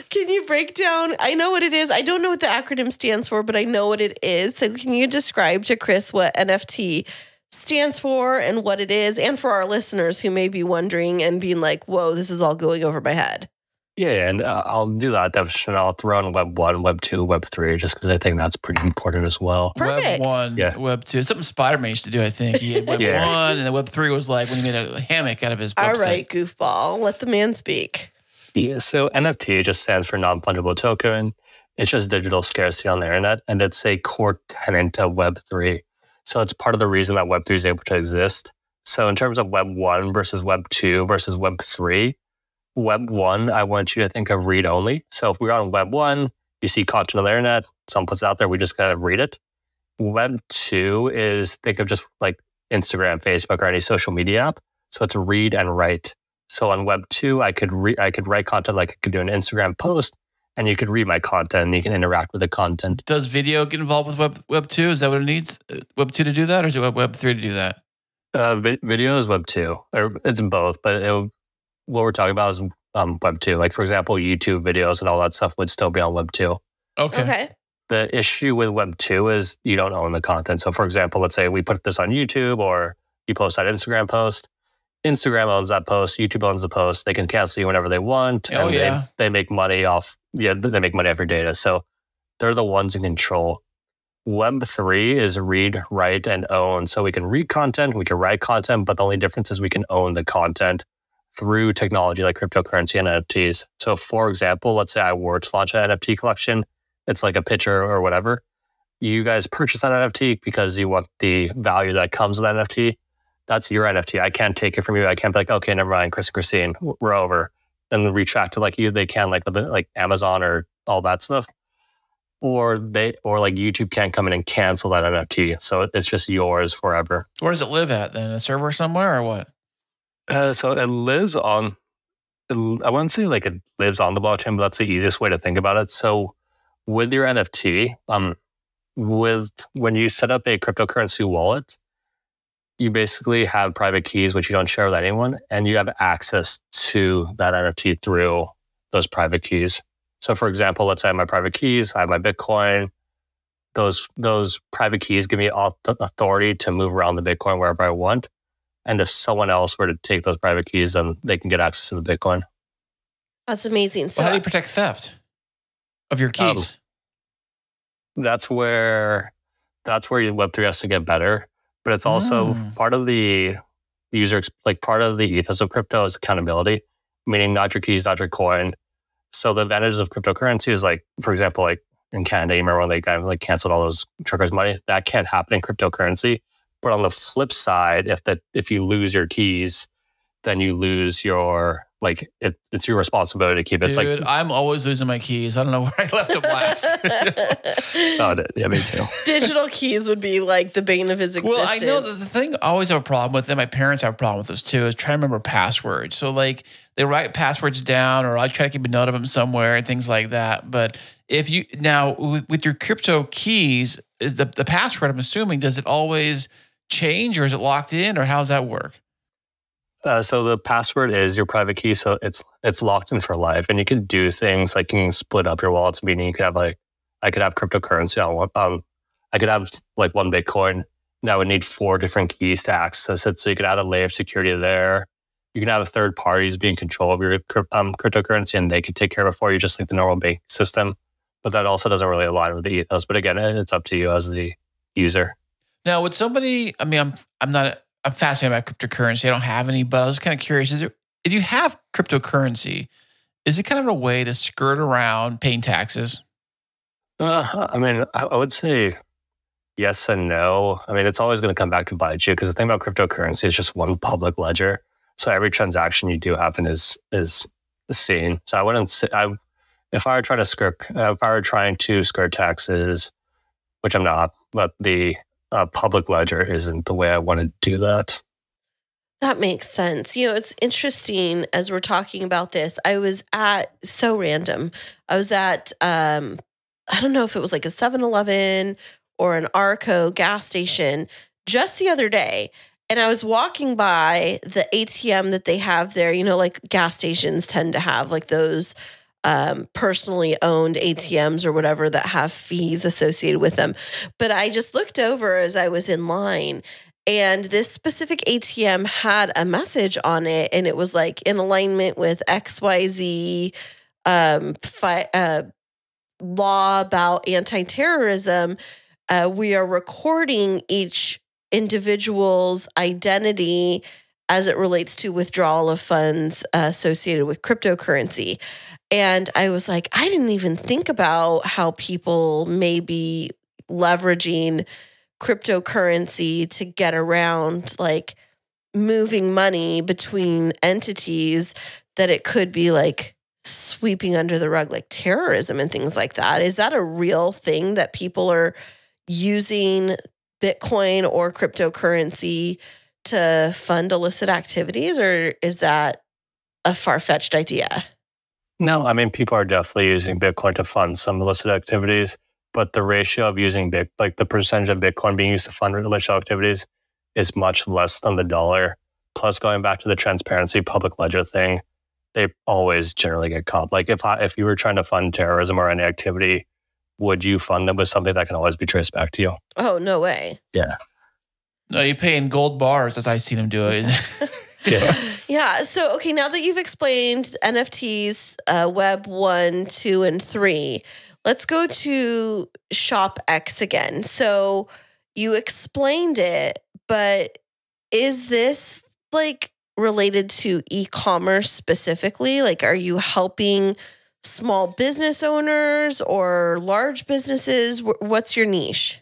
D: Can you break down? I know what it is. I don't know what the acronym stands for, but I know what it is. So can you describe to Chris what NFT stands for and what it is? And for our listeners who may be wondering and being like, whoa, this is all going over my head.
A: Yeah, and I'll do that definition. I'll throw in Web 1, Web 2, Web 3, just because I think that's pretty important as well.
D: Perfect.
E: Web 1,
A: Yeah.
E: Web 2. Something Spider-Man used to do, I think. He had Web 1, and then Web 3 was like when he made a hammock out of his website.
D: All right, goofball. Let the man speak.
A: Yeah, so NFT just stands for non-fungible token. It's just digital scarcity on the internet, and it's a core tenet of Web 3. So it's part of the reason that Web 3 is able to exist. So in terms of Web 1 versus Web 2 versus Web 3, Web 1, I want you to think of read only. So if we're on Web 1, you see content on the internet, someone puts it out there, we just gotta read it. Web 2 is, think of just like Instagram, Facebook, or any social media app. So it's read and write. So on Web 2, I could write content like I could do an Instagram post, and you could read my content and you can interact with the content.
E: Does video get involved with Web 2? Is that what it needs? Web 2 to do that, or is it Web 3 to do that?
A: Video is Web 2. Or it's both, but what we're talking about is Web 2. Like, for example, YouTube videos and all that stuff would still be on Web 2.
E: Okay.
A: The issue with Web 2 is you don't own the content. So, for example, let's say we put this on YouTube or you post that Instagram post. Instagram owns that post, YouTube owns the post. They can cancel you whenever they want.
E: Oh,
A: and
E: yeah.
A: They make money off, they make money off your data. So they're the ones in control. Web3 is read, write, and own. So we can read content, we can write content, but the only difference is we can own the content through technology like cryptocurrency and NFTs. So for example, let's say I were to launch an NFT collection. It's like a picture or whatever. You guys purchase that NFT because you want the value that comes with that NFT. That's your NFT. I can't take it from you. I can't be like, okay, never mind, Kris and Kristine, we're over. And retract it like they can, like with like Amazon or all that stuff. Or like YouTube can't come in and cancel that NFT. So it's just yours forever.
E: Where does it live at then? A server somewhere or what?
A: So it lives on, I wouldn't say like it lives on the blockchain, but that's the easiest way to think about it. So with your NFT, when you set up a cryptocurrency wallet, you basically have private keys, which you don't share with anyone, and you have access to that NFT through those private keys. So for example, let's say I have my private keys, I have my Bitcoin. Those private keys give me authority to move around the Bitcoin wherever I want. And if someone else were to take those private keys, then they can get access to the Bitcoin.
D: That's amazing. So
E: Well, how do you protect theft of your keys?
A: That's where your Web3 has to get better. But it's also part of the user, like part of the ethos of crypto is accountability, meaning not your keys, not your coin. So the advantages of cryptocurrency is like, for example, like in Canada, you remember when they kind of like canceled all those truckers' money? That can't happen in cryptocurrency. But on the flip side, if you lose your keys, then you lose your, like, it's your responsibility to keep it.
E: Dude,
A: It's like,
E: I'm always losing my keys. I don't know where I left them last.
A: yeah, me too.
D: digital keys would be like the bane of his existence.
E: Well, I know the thing I always have a problem with, and my parents have a problem with this too, is trying to remember passwords. So like they write passwords down, or I try to keep a note of them somewhere and things like that. But if you now with your crypto keys, is the password, I'm assuming, does it always change, or is it locked in, or how does that work?
A: So the password is your private key, so it's locked in for life, and you can do things like you can split up your wallets. Meaning you could have like, I could have cryptocurrency on one. I could have like one Bitcoin. Now I would need 4 different keys to access it. So you could add a layer of security there. You can have a third parties be in control of your cryptocurrency, and they can take care of it for you, just like the normal bank system. But that also doesn't really align with the ethos. But again, it's up to you as the user.
E: Now, would somebody? I mean, I'm fascinated by cryptocurrency. I don't have any, but I was kind of curious. If you have cryptocurrency, is it kind of a way to skirt around paying taxes?
A: I mean, I would say yes and no. I mean, it's always going to come back to bite you, because the thing about cryptocurrency is just one public ledger. So every transaction you do happen is seen. So I wouldn't say, if I were trying to skirt taxes, which I'm not, but the public ledger isn't the way I want to do that.
D: That makes sense. You know, it's interesting as we're talking about this. I was at, so random. I was at, I don't know if it was like a 7-Eleven or an Arco gas station just the other day. And I was walking by the ATM that they have there. You know, like gas stations tend to have like those personally owned ATMs or whatever that have fees associated with them. But I just looked over as I was in line, and this specific ATM had a message on it, and it was like in alignment with XYZ law about anti-terrorism. We are recording each individual's identity as it relates to withdrawal of funds associated with cryptocurrency. And I was like, I didn't even think about how people may be leveraging cryptocurrency to get around like moving money between entities, that it could be like sweeping under the rug, like terrorism and things like that. Is that a real thing that people are using Bitcoin or cryptocurrency to fund illicit activities, or is that a far-fetched idea?
A: No, I mean, people are definitely using Bitcoin to fund some illicit activities, but the ratio of using like the percentage of Bitcoin being used to fund illicit activities is much less than the dollar. Plus, going back to the transparency public ledger thing, they always generally get caught. Like if you were trying to fund terrorism or any activity, would you fund them with something that can always be traced back to you?
D: Oh, no way.
A: Yeah.
E: No, you pay in gold bars, as I seen them do it.
D: Yeah. So, okay, now that you've explained NFTs, Web 1, 2, and 3, let's go to Shop X again. So you explained it, but is this like related to e-commerce specifically? Like, are you helping small business owners or large businesses? What's your niche?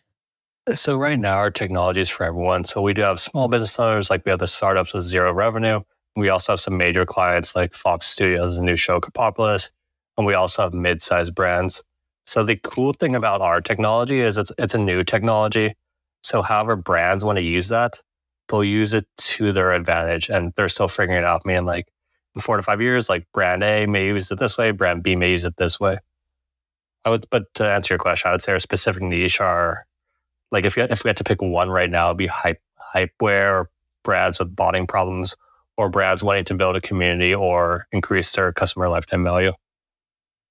A: So right now, our technology is for everyone. So we do have small business owners, like we have the startups with zero revenue. We also have some major clients like Fox Studios, a new show, Populous, and we also have mid-sized brands. So the cool thing about our technology is it's a new technology. So however brands want to use that, they'll use it to their advantage, and they're still figuring it out. I mean, like in 4 to 5 years, like brand A may use it this way, brand B may use it this way. But to answer your question, I would say our specific niche are, like if we had to pick one right now, it'd be hypeware, or brands with botting problems, or brands wanting to build a community or increase their customer lifetime value.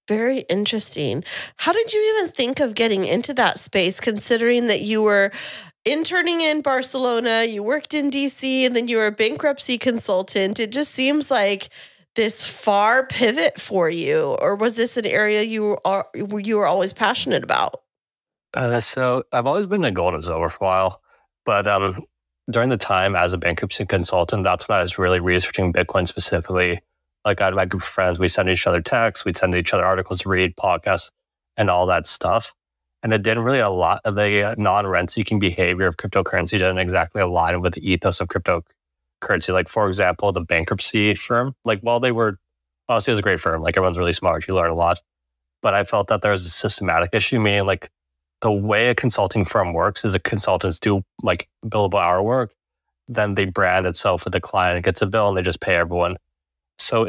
D: Very interesting. How did you even think of getting into that space, considering that you were interning in Barcelona, you worked in DC, and then you were a bankruptcy consultant? It just seems like this far pivot for you. Or was this an area you were always passionate about?
A: So I've always been a gold and silver for a while, but during the time as a bankruptcy consultant, that's when I was really researching Bitcoin specifically. Like I had my group of friends, we send each other texts, we'd send each other articles to read, podcasts, and all that stuff. And it didn't really, a lot of the non-rent-seeking behavior of cryptocurrency didn't exactly align with the ethos of cryptocurrency. Like, for example, the bankruptcy firm, like while they were, obviously it was a great firm, like everyone's really smart, you learn a lot. But I felt that there was a systematic issue, meaning like the way a consulting firm works is consultants do like billable hour work, then they brand itself with the client, gets a bill, and they just pay everyone. So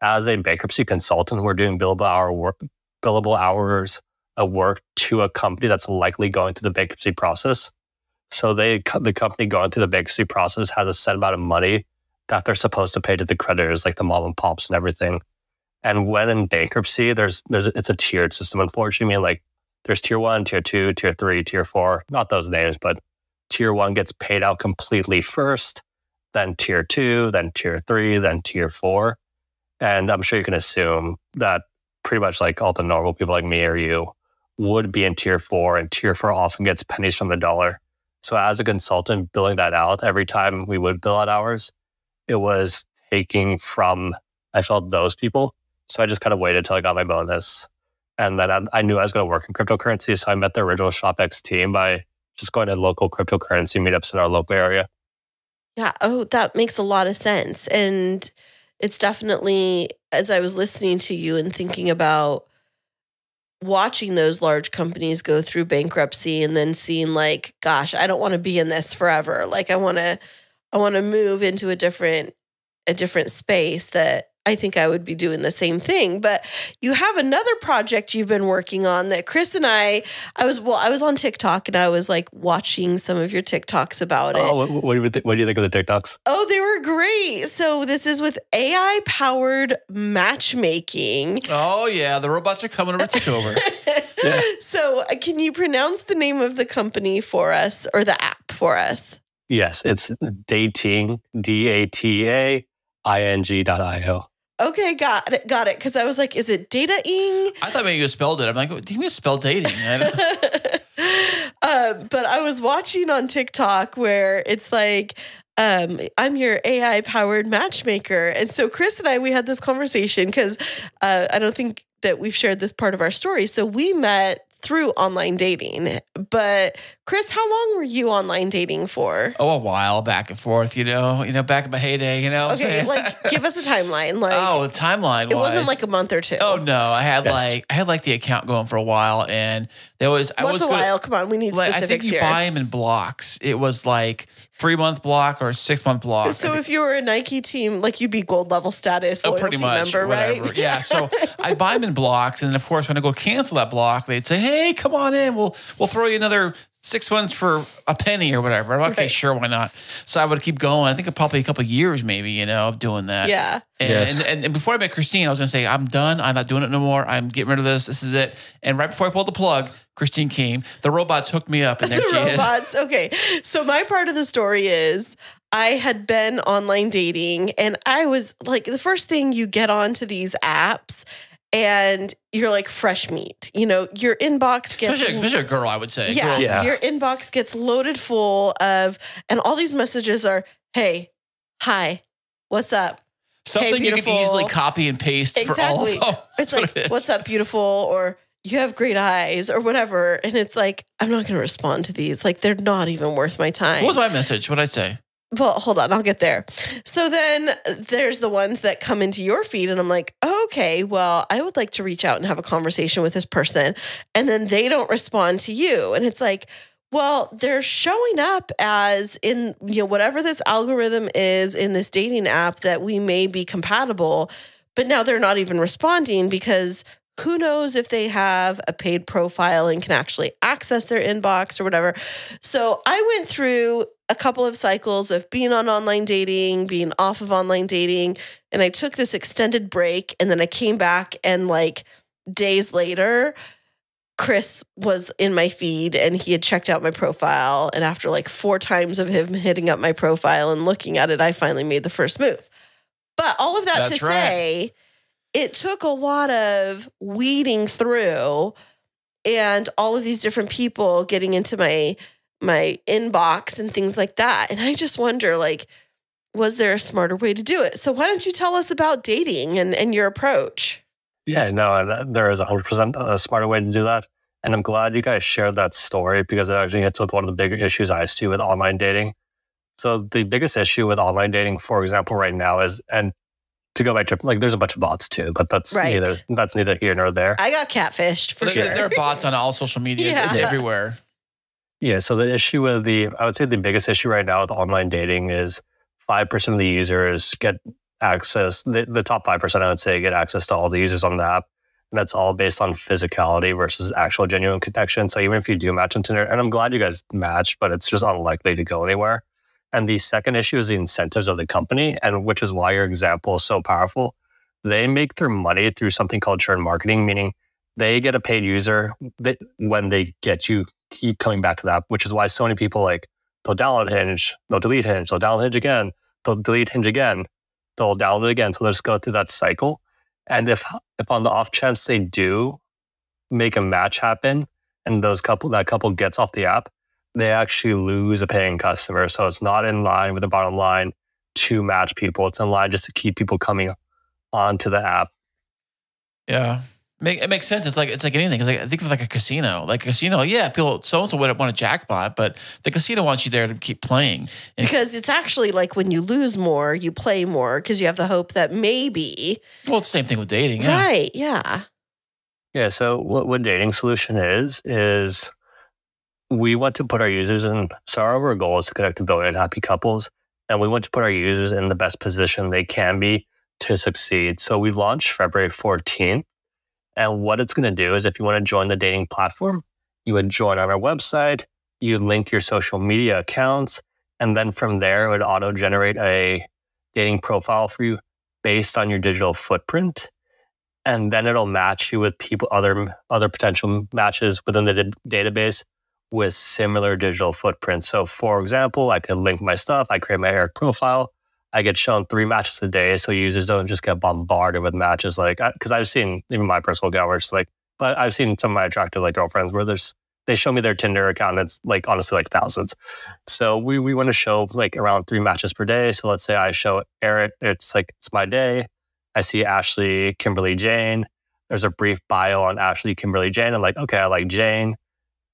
A: as a bankruptcy consultant, we're doing billable hours of work to a company that's likely going through the bankruptcy process. So the company going through the bankruptcy process has a set amount of money that they're supposed to pay to the creditors, like the mom and pops and everything. And when in bankruptcy, it's a tiered system, unfortunately. I mean, like there's tier 1, tier 2, tier 3, tier 4, not those names, but tier 1 gets paid out completely first, then tier 2, then tier 3, then tier 4. And I'm sure you can assume that pretty much like all the normal people like me or you would be in tier 4, and tier 4 often gets pennies from the dollar. So as a consultant billing that out, every time we would bill out hours, it was taking from, I felt, those people. So I just kind of waited till I got my bonus. And then I knew I was going to work in cryptocurrency. So I met the original ShopX team by just going to local cryptocurrency meetups in our local area.
D: Yeah. Oh, that makes a lot of sense. And it's definitely, as I was listening to you and thinking about watching those large companies go through bankruptcy and then seeing like, gosh, I don't want to be in this forever. Like I want to move into a different space, that I think I would be doing the same thing. But you have another project you've been working on that Kris and I was on TikTok and I was like watching some of your TikToks about it.
A: Oh, what do you think of the TikToks?
D: Oh, they were great. So this is with AI powered matchmaking.
E: Oh yeah, the robots are coming over to take over.
A: Yeah.
D: So can you pronounce the name of the company for us, or the app for us?
A: Yes, it's dating, DATAING.io.
D: Okay, got it. Because I was like, is it data-ing?
E: I thought maybe you spelled it. I'm like, did you spell dating?
D: But I was watching on TikTok where it's like, I'm your AI-powered matchmaker. And so Kris and I, we had this conversation because I don't think that we've shared this part of our story. So we met through online dating. But Kris, how long were you online dating for?
E: Oh, a while, back and forth, back in my heyday,
D: Okay, like give us a timeline. Like,
E: oh, timeline.
D: It wasn't like a month or two.
E: Oh no, I had the account going for a while, and there was.
D: What's a while? Come on, we need specifics here.
E: I think you buy them in blocks. It was like 3-month block or 6-month block.
D: So if you were a Nike team, like you'd be gold level status, loyalty
E: pretty much,
D: member,
E: whatever.
D: right?
E: Yeah. So I'd buy them in blocks, and then of course when I go cancel that block, they'd say, "Hey, come on in. We'll throw you another 6 months for a penny or whatever." I'm like, okay, sure, why not? So I would keep going. I think probably a couple of years, maybe, of doing that.
D: Yeah.
E: And before I met Kristine, I was going to say, I'm done. I'm not doing it no more. I'm getting rid of this. This is it. And right before I pulled the plug, Kristine came. The robots hooked me up, and there she is.
D: Robots. Okay. So my part of the story is I had been online dating, and I was like, the first thing you get onto these apps and you're like fresh meat. You know, your inbox gets...
E: Especially a girl, I would say.
D: Yeah, your inbox gets loaded full of... And all these messages are, hey, hi, what's up?
E: Something
D: hey,
E: you can easily copy and paste for all of them.
D: It's like, what's up, beautiful? Or you have great eyes or whatever. And it's like, I'm not going to respond to these. Like, they're not even worth my time.
E: What was my message? What did I say?
D: Well, hold on, I'll get there. So then there's the ones that come into your feed, and I'm like, okay, well, I would like to reach out and have a conversation with this person. And then they don't respond to you. And it's like, well, they're showing up as in, you know, whatever this algorithm is in this dating app that we may be compatible, but now they're not even responding because who knows if they have a paid profile and can actually access their inbox or whatever. So I went through a couple of cycles of being on online dating, being off of online dating, and I took this extended break, and then I came back, and like days later, Chris was in my feed and he had checked out my profile. And after like 4 times of him hitting up my profile and looking at it, I finally made the first move. But all of that say, it took a lot of weeding through and all of these different people getting into my inbox and things like that. And I just wonder, like, was there a smarter way to do it? So why don't you tell us about dating and your approach?
A: Yeah, no, there is 100% a smarter way to do that. And I'm glad you guys shared that story because it actually hits with one of the bigger issues I see with online dating. So the biggest issue with online dating, for example, right now is, and to go back to, like, there's a bunch of bots too, but that's neither here nor there.
D: I got catfished for sure.
E: There are bots on all social media.
D: Yeah.
E: It's everywhere.
A: Yeah, so the issue with I would say the biggest issue right now with online dating is 5% of the users get access, the top 5%, I would say, get access to all the users on the app. And that's all based on physicality versus actual genuine connection. So even if you do match on Tinder, and I'm glad you guys matched, but it's just unlikely to go anywhere. And the second issue is the incentives of the company, and which is why your example is so powerful. They make their money through something called churn marketing, meaning they get a paid user when they get you keep coming back to that, which is why so many people, like, they'll download Hinge, they'll delete Hinge, they'll download Hinge again, they'll delete Hinge again, they'll download it again. So they'll just go through that cycle. And if on the off chance they do make a match happen and that couple gets off the app, they actually lose a paying customer. So it's not in line with the bottom line to match people. It's in line just to keep people coming onto the app.
E: Yeah. It makes sense. It's like anything. It's like, think of like a casino. Like a casino, yeah, people, so-and-so would want a jackpot, but the casino wants you there to keep playing. And
D: because it's actually like when you lose more, you play more because you have the hope that maybe.
E: Well, it's the same thing with dating. Yeah.
D: Right, yeah.
A: Yeah, so what dating solution is we want to put our users in, so our goal is to connect 1 billion happy couples, and we want to put our users in the best position they can be to succeed. So we launched February 14th. And what it's going to do is if you want to join the dating platform, you would join on our website, you link your social media accounts, and then from there, it would auto-generate a dating profile for you based on your digital footprint. And then it'll match you with people, other potential matches within the database with similar digital footprints. So for example, I could link my stuff, I create my Eric profile, I get shown 3 matches a day, so users don't just get bombarded with matches. Like, because I've seen even my personal account where it's like, but I've seen some of my attractive like girlfriends where they show me their Tinder account and it's like honestly like thousands. So we want to show like around 3 matches per day. So let's say I show Eric, it's my day. I see Ashley, Kimberly, Jane. There's a brief bio on Ashley, Kimberly, Jane. I'm like, okay, I like Jane.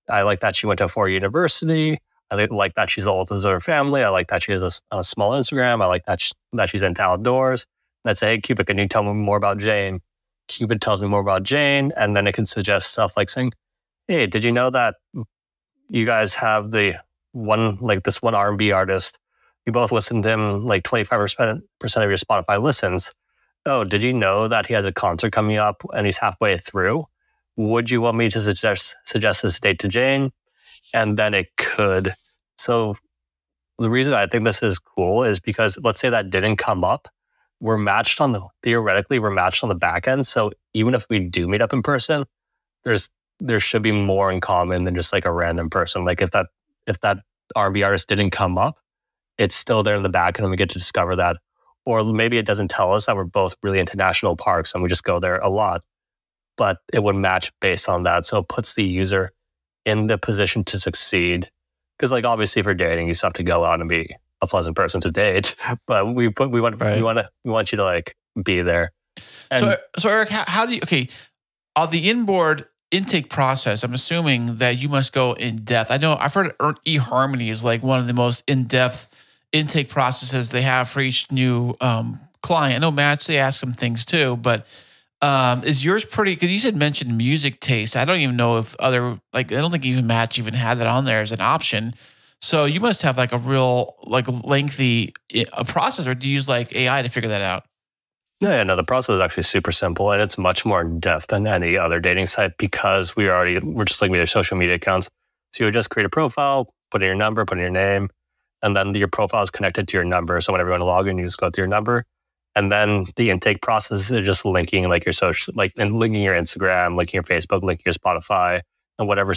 A: I like that she went to Ford University. I like that she's the oldest of her family. I like that she has a small Instagram. I like that she's into outdoors. Let's say, hey, Cupid, can you tell me more about Jane? Cupid tells me more about Jane. And then it can suggest stuff like saying, hey, did you know that you guys have this one R&B artist? You both listen to him like 25% of your Spotify listens. Oh, did you know that he has a concert coming up and he's halfway through? Would you want me to suggest this date to Jane? And then it could. So the reason I think this is cool is because let's say that didn't come up. Theoretically, we're matched on the back end. So even if we do meet up in person, there should be more in common than just like a random person. Like if that R&B artist didn't come up, it's still there in the back and we get to discover that. Or maybe it doesn't tell us that we're both really into national parks and we just go there a lot, but it would match based on that. So it puts the user in the position to succeed. Because like obviously for dating, you still have to go out and be a pleasant person to date, but we want you to like be there. And
E: so Eric, how do you, on the inboard intake process, I'm assuming that you must go in depth. I know I've heard eHarmony is like one of the most in-depth intake processes they have for each new client. I know Match, they ask some things too, but is yours pretty, because you mentioned music taste. I don't even know if I don't think even Match even had that on there as an option. So you must have like a real like lengthy process, or do you use like AI to figure that out?
A: No, the process is actually super simple, and it's much more in depth than any other dating site because we're just like with your social media accounts. So you would just create a profile, put in your number, put in your name, and then your profile is connected to your number. So whenever you want to log in, you just go through your number. And then the intake process is just linking like your social, like and linking your Instagram, linking your Facebook, linking your Spotify, and whatever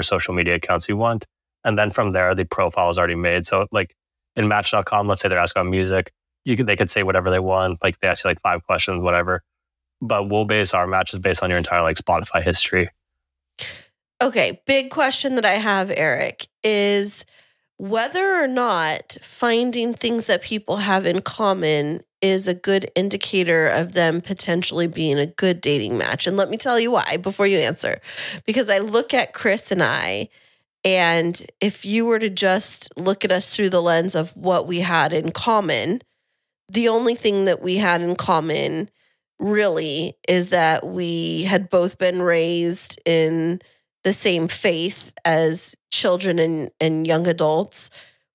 A: social media accounts you want. And then from there, the profile is already made. So like in Match.com, let's say they're asking about music, they could say whatever they want. Like they ask you like 5 questions, whatever. But we'll base our matches based on your entire like Spotify history.
D: Okay, big question that I have, Eric, is whether or not finding things that people have in common is a good indicator of them potentially being a good dating match. And let me tell you why before you answer. Because I look at Kris and I, and if you were to just look at us through the lens of what we had in common, the only thing that we had in common really is that we had both been raised in the same faith as children and young adults.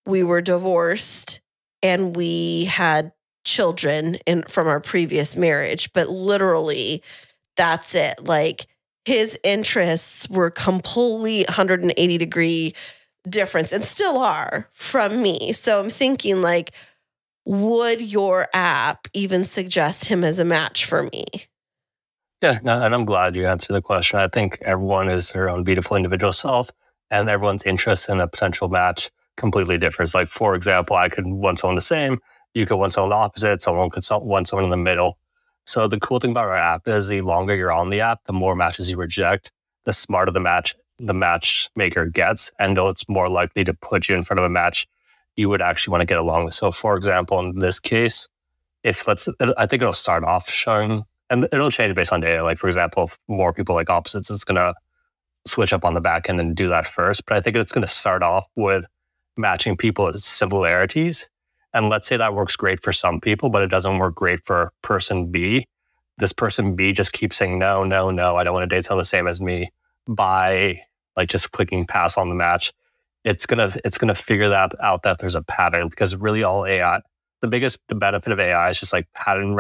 D: We were divorced and we had children from our previous marriage, but literally that's it. Like his interests were complete 180-degree difference and still are from me. So I'm thinking like, would your app even suggest him as a match for me?
A: Yeah, and I'm glad you answered the question. I think everyone is their own beautiful individual self, and everyone's interest in a potential match completely differs. Like, for example, I could want someone the same, you could want someone the opposite, someone could want someone in the middle. So the cool thing about our app is the longer you're on the app, the more matches you reject, the smarter the matchmaker gets, and it's more likely to put you in front of a match you would actually want to get along with. So for example, in this case, I think it'll start off showing, and it'll change based on data. Like for example, if more people like opposites, it's going to switch up on the back end and do that first. But I think it's going to start off with matching people with similarities. And let's say that works great for some people, but it doesn't work great for person B. This person B just keeps saying, no, I don't want to date someone the same as me, by like just clicking pass on the match. It's gonna figure that out, that there's a pattern, because really all AI, the benefit of AI is just like pattern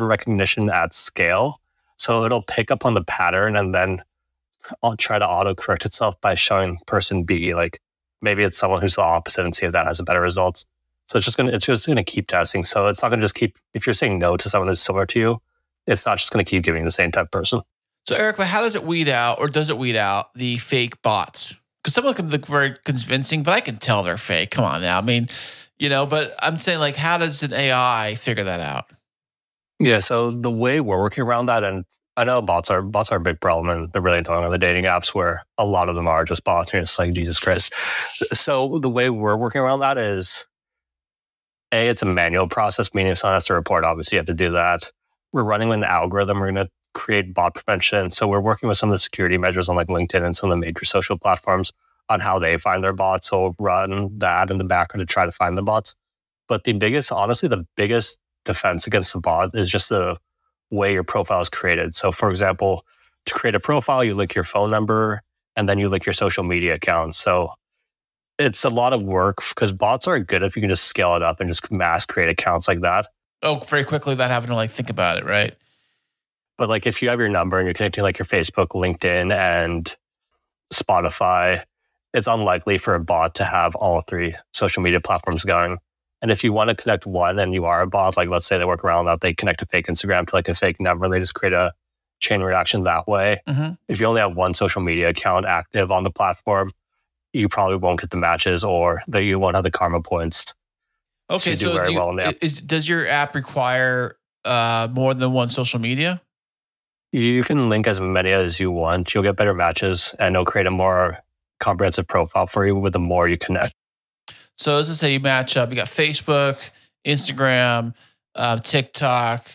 A: recognition at scale. So it'll pick up on the pattern and then I'll try to auto-correct itself by showing person B, like maybe it's someone who's the opposite, and see if that has a better results. So it's just gonna keep testing. So it's not gonna just keep, if you're saying no to someone who's similar to you, it's not just gonna keep giving the same type of person.
E: So Eric, but how does it weed out the fake bots? Because some of them look very convincing, but I can tell they're fake. Come on now. I mean, but I'm saying like, how does an AI figure that out?
A: Yeah, so the way we're working around that, and I know bots are a big problem, and they're really annoying on the dating apps where a lot of them are just bots, and it's like, Jesus Christ. So the way we're working around that is, it's a manual process, meaning if someone has to report, obviously you have to do that. We're running an algorithm. We're going to create bot prevention. So we're working with some of the security measures on like LinkedIn and some of the major social platforms on how they find their bots. So we'll run that in the background to try to find the bots. But the biggest defense against the bot is just the way your profile is created. So for example, to create a profile, you link your phone number and then you link your social media account. So it's a lot of work, because bots aren't good if you can just scale it up and just mass create accounts like that.
E: Oh, very quickly without having to like think about it, right?
A: But like if you have your number and you're connecting like your Facebook, LinkedIn, and Spotify, it's unlikely for a bot to have all 3 social media platforms going. And if you want to connect one and you are a bot, like let's say they work around that, they connect a fake Instagram to like a fake number, they just create a chain reaction that way. Mm-hmm. If you only have one social media account active on the platform, you probably won't get the matches or that you won't have the karma points.
E: Okay,
A: to do very well in the app.
E: Does your app require more than one social media?
A: You can link as many as you want. You'll get better matches, and it'll create a more comprehensive profile for you with the more you connect.
E: So let's just say you match up. You got Facebook, Instagram, TikTok,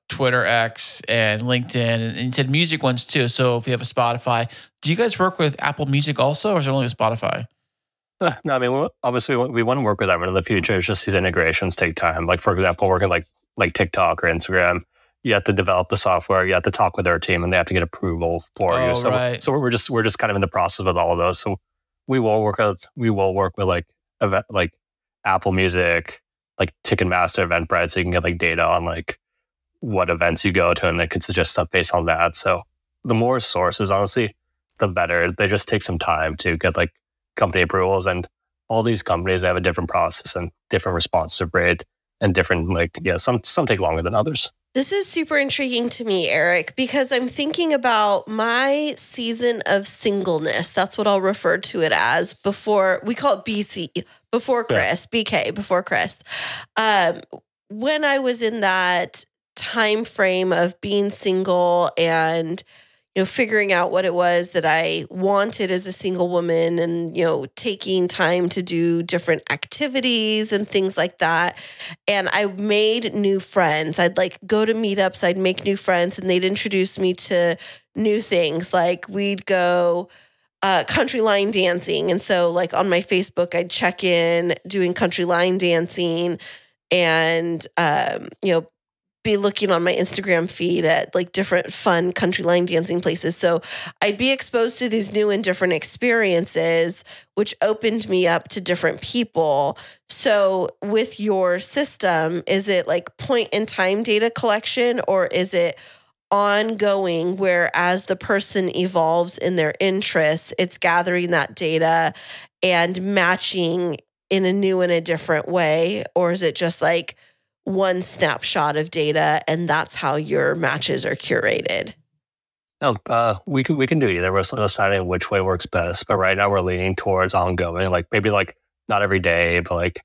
E: Twitter X, and LinkedIn, and you said music ones too. So if you have a Spotify, do you guys work with Apple Music also, or is it only with Spotify?
A: No, I mean, obviously we want to work with everyone in the future. It's just these integrations take time. Like, for example, working like TikTok or Instagram, you have to develop the software, you have to talk with their team, and they have to get approval for you. So,
E: right.
A: so we're just kind of in the process with all of those. So we will work with like Apple Music, like Ticketmaster, Eventbrite, so you can get like data on like what events you go to, and they can suggest stuff based on that. So the more sources, honestly, the better. They just take some time to get like company approvals, and all these companies, they have a different process and different responsive rate and different some take longer than others.
D: This is super intriguing to me, Eric, because I'm thinking about my season of singleness. That's what I'll refer to it as before. We call it BC, before Kris, BK, before Kris. When I was in that time frame of being single and figuring out what it was that I wanted as a single woman and, taking time to do different activities and things like that. And I made new friends. I'd go to meetups, I'd make new friends, and they'd introduce me to new things. Like we'd go country line dancing. And so on my Facebook, I'd check in doing country line dancing and, be looking on my Instagram feed at different fun country line dancing places. So I'd be exposed to these new and different experiences, which opened me up to different people. So with your system, is it point in time data collection, or is it ongoing where as the person evolves in their interests, it's gathering that data and matching in a new and a different way? Or is it just one snapshot of data and that's how your matches are curated?
A: No, we can do either. We're still deciding which way works best, but right now we're leaning towards ongoing, maybe not every day, but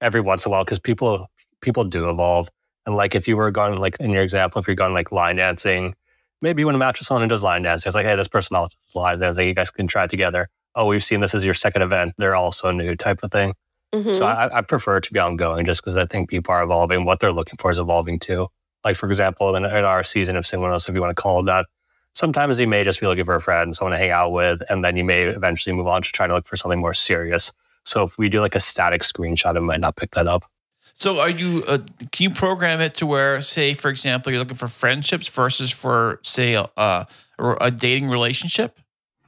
A: every once in a while, because people do evolve. And if you were going in your example, if you're going line dancing, maybe you want to match with someone who does line dancing. It's hey, this person also does line dancing. You guys can try it together. Oh, we've seen this as your second event. They're also new type of thing. Mm-hmm. So I prefer to be ongoing just because I think people are evolving. What they're looking for is evolving too. For example, in our season of singleness, if you want to call it that, sometimes you may just be looking for a friend, someone to hang out with, and then you may eventually move on to trying to look for something more serious. So if we do a static screenshot, it might not pick that up.
E: So are you, can you program it to where, say, for example, you're looking for friendships versus for, say, a dating relationship?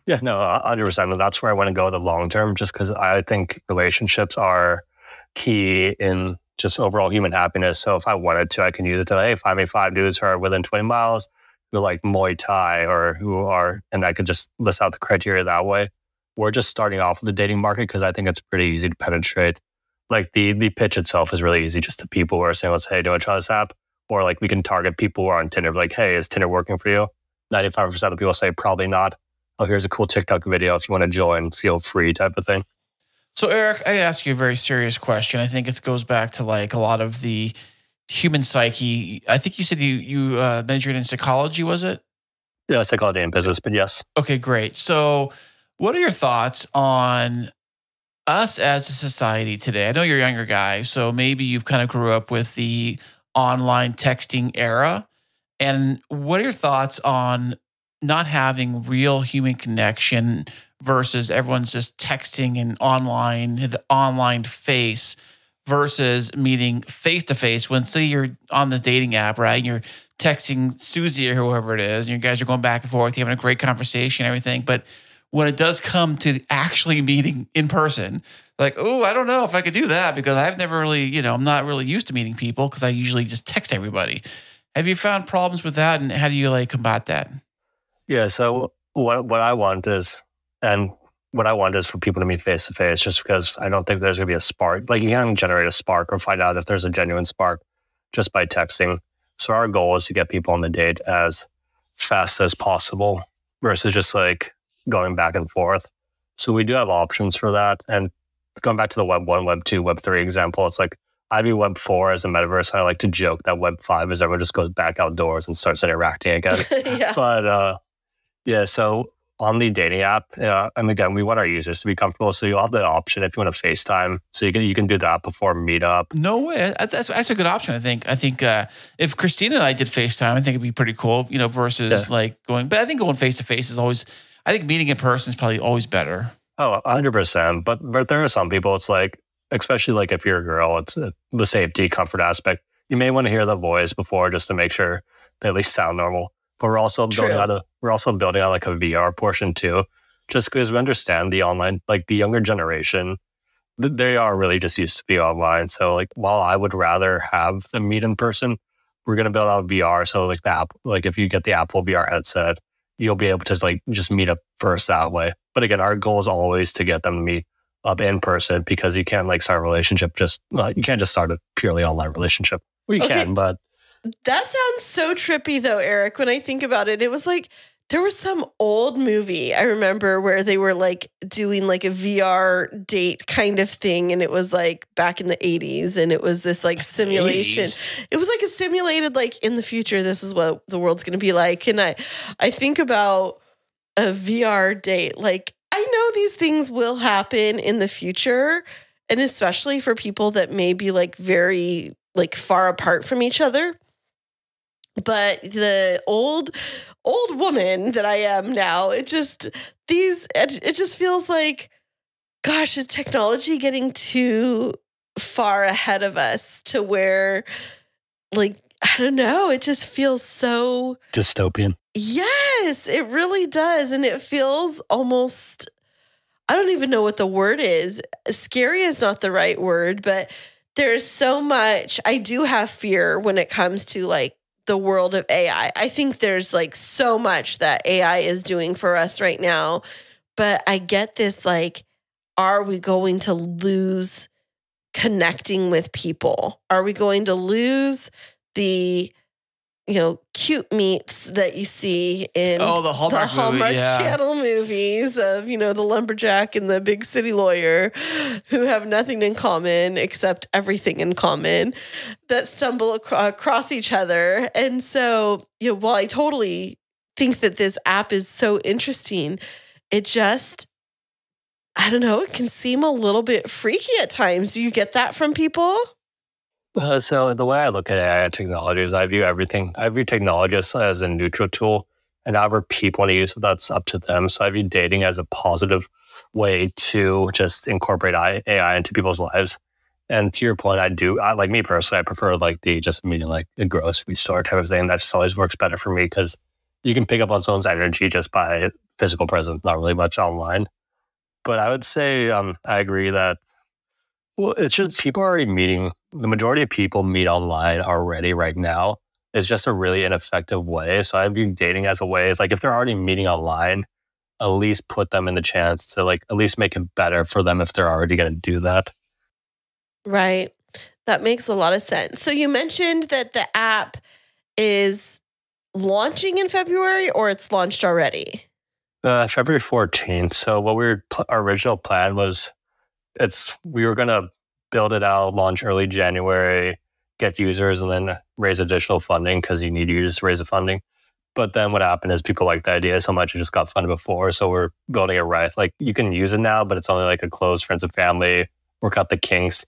A: Yeah, no, 100%. That's where I want to go the long term, just because I think relationships are key in just overall human happiness. So if I wanted to, I can use it to, find me 5 dudes who are within 20 miles, who like Muay Thai and I could just list out the criteria that way. We're just starting off with the dating market because I think it's pretty easy to penetrate. The pitch itself is really easy just to people who are saying, hey, do you want to try this app? Or we can target people who are on Tinder, hey, is Tinder working for you? 95% of people say probably not. Oh, here's a cool TikTok video if you want to join, feel free type of thing.
E: So Eric, I ask you a very serious question. I think it goes back to a lot of the human psyche. I think you said you majored in psychology, was it?
A: Yeah, psychology and business, but yes.
E: Okay, great. So what are your thoughts on us as a society today? I know you're a younger guy, so maybe you've kind of grew up with the online texting era. And what are your thoughts on not having real human connection versus everyone's just texting and the online face versus meeting face to face? When say you're on the dating app, right? And you're texting Susie or whoever it is, and you guys are going back and forth, you're having a great conversation, everything. But when it does come to actually meeting in person, oh, I don't know if I could do that because I've never really, I'm not really used to meeting people because I usually just text everybody. Have you found problems with that, and how do you combat that?
A: Yeah, so what I want is for people to meet face to face, just because I don't think there's going to be a spark. You can generate a spark or find out if there's a genuine spark just by texting. So our goal is to get people on the date as fast as possible versus just going back and forth. So we do have options for that. And going back to the Web 1, Web 2, Web 3 example, it's like I view Web 4 as a metaverse. I like to joke that Web 5 is everyone just goes back outdoors and starts interacting again.
D: Yeah.
A: But yeah, so on the dating app, and again, we want our users to be comfortable. So you'll have the option if you want to FaceTime. So you can do that before Meetup.
E: No way. That's a good option. I think if Kristine and I did FaceTime, I think it'd be pretty cool. Versus like going. But I think going face to face is always. I think meeting in person is probably always better.
A: Oh, 100%. But there are some people. It's like, especially like if you're a girl, it's the safety, comfort aspect. You may want to hear the voice before just to make sure they at least sound normal. But we're also building out like a VR portion too, just because we understand the online, like the younger generation, they are really just used to be online. So like, while I would rather have them meet in person, we're gonna build out VR. So like the app, like if you get the Apple VR headset, you'll be able to like just meet up first that way. But again, our goal is always to get them to meet up in person because you can't like start a relationship you can't just start a purely online relationship. Well, you can, but.
D: That sounds so trippy though, Eric. When I think about it, it was like there was some old movie I remember where they were like doing like a VR date kind of thing. And it was like back in the 80s. And it was this like simulation.
E: 80s?
D: It was like a simulated, like in the future, this is what the world's going to be like. And I think about a VR date. Like I know these things will happen in the future. And especially for people that may be like very like far apart from each other. But the old woman that I am now, it just feels like, gosh, is technology getting too far ahead of us to where, like, I don't know, it just feels so
A: dystopian.
D: Yes, it really does. And it feels almost, I don't even know what the word is. Scary is not the right word, but there's so much. I do have fear when it comes to like the world of AI. I think there's like so much that AI is doing for us right now, but I get this like, are we going to lose connecting with people? Are we going to lose the, cute meets that you see in
E: the Hallmark
D: Channel movies of, the lumberjack and the big city lawyer who have nothing in common except everything in common that stumble across each other. And so, while I totally think that this app is so interesting, it just, I don't know, it can seem a little bit freaky at times. Do you get that from people?
A: So the way I look at AI technology is I view technologists as a neutral tool, and however people want to use it, that's up to them. So I view dating as a positive way to just incorporate AI into people's lives. And to your point, like me personally, I prefer like the just meeting like a grocery store type of thing. That just always works better for me because you can pick up on someone's energy just by physical presence, not really much online. But I would say I agree that, well, it's just people are already meeting. The majority of people meet online already right now. It's just a really ineffective way. So I view dating as a way, like if they're already meeting online, at least put them in the chance to like at least make it better for them if they're already going to do that.
D: Right. That makes a lot of sense. So you mentioned that the app is launching in February or it's launched already?
A: February 14th. So what our original plan was, we were going to build it out, launch early January, get users, and then raise additional funding because you need users to raise the funding. But then what happened is people liked the idea so much it just got funded before. So we're building it right. Like you can use it now, but it's only like a close friends and family, work out the kinks.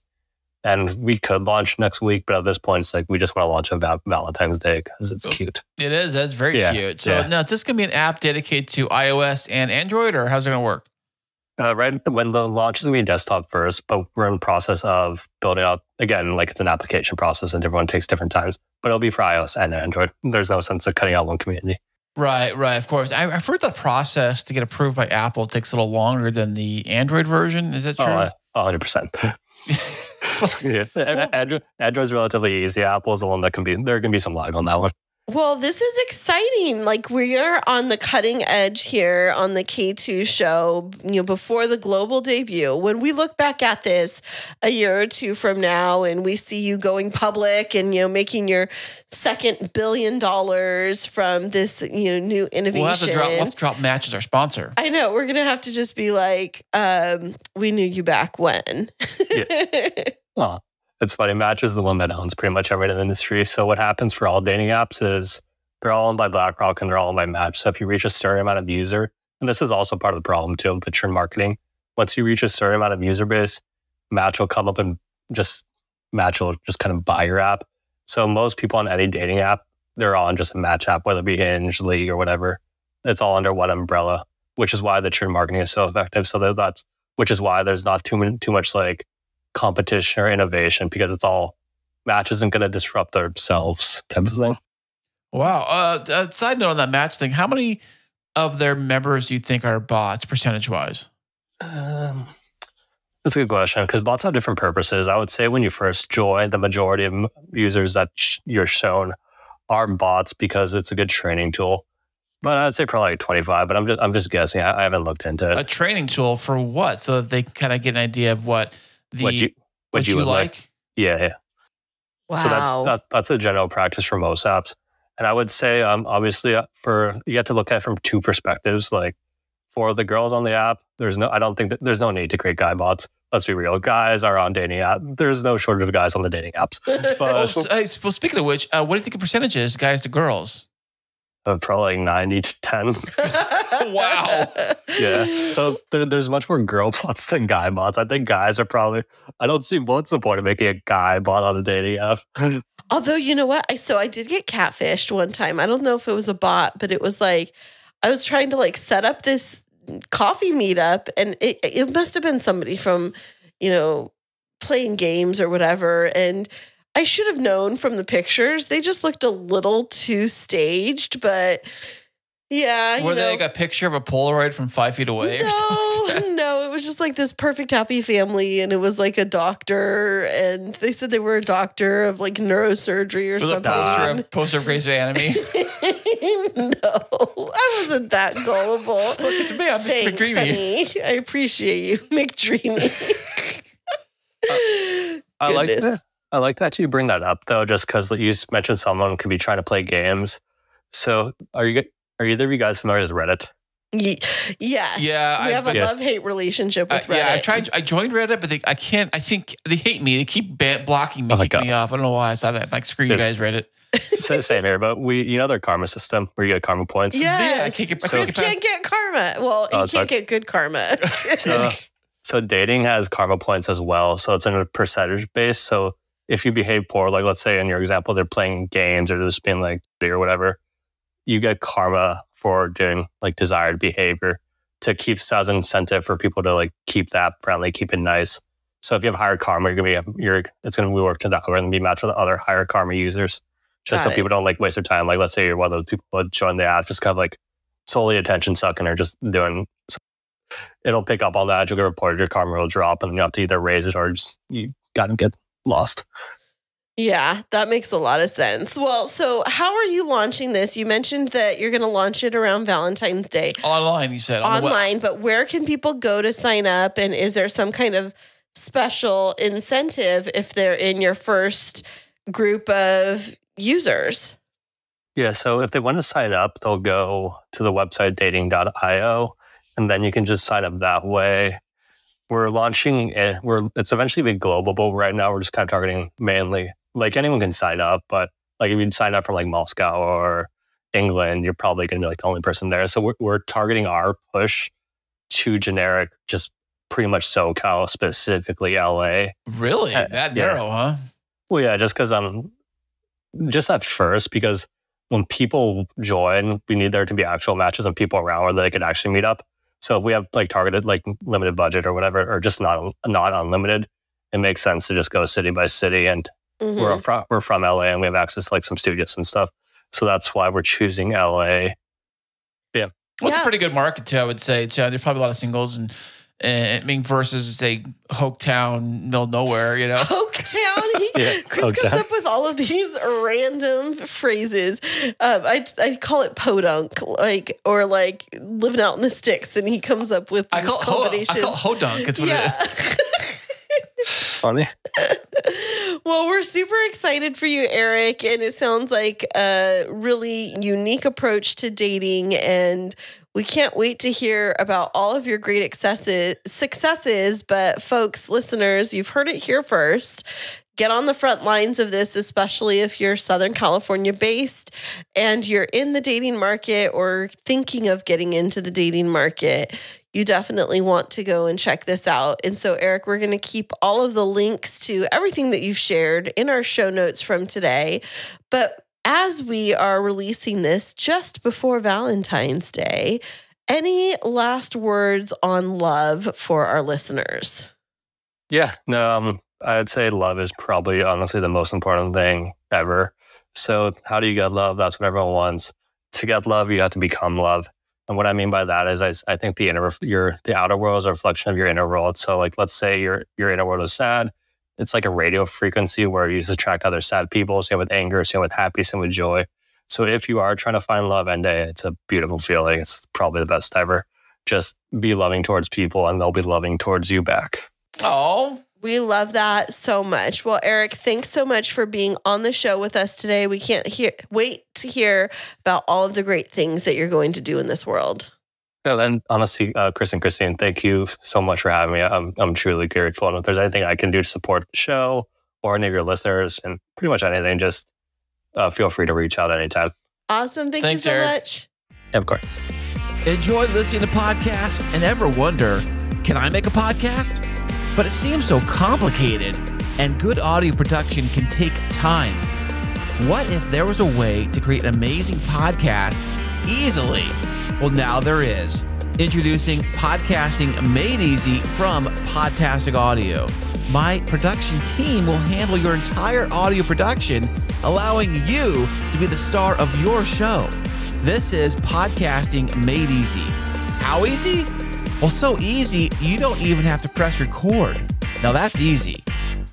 A: And we could launch next week, but at this point, it's like we just want to launch on Valentine's Day because it's cute.
E: It is. That's very cute. So now, is this going to be an app dedicated to iOS and Android, or how's it going to work?
A: Right when the launch is going to be desktop first, but we're in the process of building out, again, like it's an application process and everyone takes different times, but it'll be for iOS and Android. There's no sense of cutting out one community.
E: Right, of course. I've heard the process to get approved by Apple takes a little longer than the Android version. Is that true?
A: 100%. Yeah. Android's relatively easy. Apple's the one there can be some lag on that one.
D: Well, this is exciting. Like, we are on the cutting edge here on the K2 show, before the global debut. When we look back at this a year or two from now and we see you going public and, making your second $1 billion from this, new innovation.
E: We'll have to drop Match as our sponsor.
D: I know. We're going to have to just be like, we knew you back when.
A: Yeah. Well, it's funny. Match is the one that owns pretty much everything in the industry. So what happens for all dating apps is they're all owned by BlackRock and they're all owned by Match. So if you reach a certain amount of user, and this is also part of the problem too, with churn marketing. Once you reach a certain amount of user base, Match will come up and Match will just kind of buy your app. So most people on any dating app, they're all on just a Match app, whether it be Hinge, League, or whatever. It's all under one umbrella, which is why the churn marketing is so effective. So which is why there's not too much like competition or innovation, because it's all Match isn't going to disrupt themselves type of thing.
E: Wow. Side note on that Match thing, how many of their members do you think are bots percentage-wise?
A: That's a good question, because bots have different purposes. I would say when you first join, the majority of users that you're shown are bots because it's a good training tool. But I'd say probably like 25, but I'm just guessing. I haven't looked into it.
E: A training tool for what? So that they can kind of get an idea of what you would like?
A: Yeah.
D: Wow.
A: So that's a general practice for most apps. And I would say, obviously, you have to look at it from two perspectives. Like for the girls on the app, I don't think that there's no need to create guy bots. Let's be real. Guys are on dating app. There's no shortage of guys on the dating apps. But
E: Well, speaking of which, what do you think the percentage is, guys to girls?
A: Probably like 90 to 10.
E: Wow.
A: Yeah. So there's much more girl bots than guy bots. I think guys are probably, I don't see what's the point of making a guy bot on a dating app.
D: Although, you know what? I did get catfished one time. I don't know if it was a bot, but it was like, I was trying to like set up this coffee meetup, and it must have been somebody from, playing games or whatever. And I should have known from the pictures. They just looked a little too staged, but yeah.
E: Were they like a picture of a Polaroid from 5 feet away or something?
D: No, it was just like this perfect happy family, and it was like a doctor, and they said they were a doctor of like neurosurgery or something.
E: A poster of Grey's Anatomy.
D: No, I wasn't that gullible.
E: Look, it's me. I'm Mr. McDreamy.
D: Honey. I appreciate you, McDreamy.
A: I like that you bring that up though, just because you mentioned someone could be trying to play games. So are either of you guys familiar with Reddit?
D: Yes.
E: Yeah.
D: We have a love-hate relationship with Reddit.
E: Yeah, I joined Reddit, but I can't. I think they hate me. They keep blocking me, kicking me off. I don't know why I saw that. Like, screw you guys, Reddit.
A: Same here, but their karma system where you get karma points.
D: Yes. Chris can't get karma. Well, he can't get good karma.
A: So dating has karma points as well. So it's in a percentage base. So if you behave poor, like let's say in your example, they're playing games or just being like or whatever, you get karma for doing like desired behavior to keep as an incentive for people to like keep that friendly, keep it nice. So if you have higher karma, it's going to work to that. We're going to be matched with other higher karma users, just so people don't like waste their time. Like let's say you're one of those people that join the app, just kind of like solely attention sucking or just doing. It'll pick up on that. You'll get reported. Your karma will drop, and you have to either raise it or just you got to get lost.
D: Yeah, that makes a lot of sense. Well, so how are you launching this? You mentioned that you're going to launch it around Valentine's Day.
E: Online, you said.
D: Online, but where can people go to sign up? And is there some kind of special incentive if they're in your first group of users?
A: Yeah, so if they want to sign up, they'll go to the website dating.io, and then you can just sign up that way. We're launching it. It's eventually be global, but right now we're just kind of targeting mainly, like anyone can sign up, but like if you sign up from like Moscow or England, you're probably going to be like the only person there. So we're targeting our push to generic, just pretty much SoCal, specifically LA.
E: Really? That narrow, huh?
A: Well, yeah, just because just at first, because when people join, we need there to be actual matches and people around where they could actually meet up. So if we have like targeted, like limited budget or whatever, or just not unlimited, it makes sense to just go city by city. And we're from LA and we have access to like some studios and stuff. So that's why we're choosing LA. Yeah.
E: Well, it's a pretty good market too, I would say. So there's probably a lot of singles and I mean, versus say Hoketown, middle of nowhere,
D: Hoketown. town. Kris comes up with all of these random phrases. I call it podunk, or living out in the sticks, and he comes up with these combinations.
E: I call it hodunk. It's what it is.
A: It's funny.
D: Well, we're super excited for you, Eric, and it sounds like a really unique approach to dating, and we can't wait to hear about all of your great successes. But folks, listeners, you've heard it here first. Get on the front lines of this, especially if you're Southern California based and you're in the dating market or thinking of getting into the dating market. You definitely want to go and check this out. And so, Eric, we're going to keep all of the links to everything that you've shared in our show notes from today. But as we are releasing this just before Valentine's Day, any last words on love for our listeners?
A: Yeah, no, I'd say love is probably honestly the most important thing ever. So how do you get love? That's what everyone wants. To get love, you have to become love. And what I mean by that is I think the outer world is a reflection of your inner world. So let's say your inner world is sad. It's like a radio frequency where you just attract other sad people. Same with anger, same with happy, same with joy. So if you are trying to find love one day, it's a beautiful feeling. It's probably the best ever. Just be loving towards people and they'll be loving towards you back.
E: Oh,
D: we love that so much. Well, Eric, thanks so much for being on the show with us today. We can't wait to hear about all of the great things that you're going to do in this world.
A: No, then honestly, Kris and Kristine, thank you so much for having me. I'm truly grateful. And if there's anything I can do to support the show or any of your listeners and pretty much anything, just feel free to reach out anytime.
D: Awesome. Thanks you so
E: Eric.
D: much.
A: Of course.
B: Enjoy listening to podcasts and ever wonder, can I make a podcast? But it seems so complicated, and good audio production can take time. What if there was a way to create an amazing podcast easily? Well, now there is. Introducing Podcasting Made Easy from Podtastic Audio. My production team will handle your entire audio production, allowing you to be the star of your show. This is Podcasting Made Easy. How easy? Well, so easy, you don't even have to press record. Now that's easy.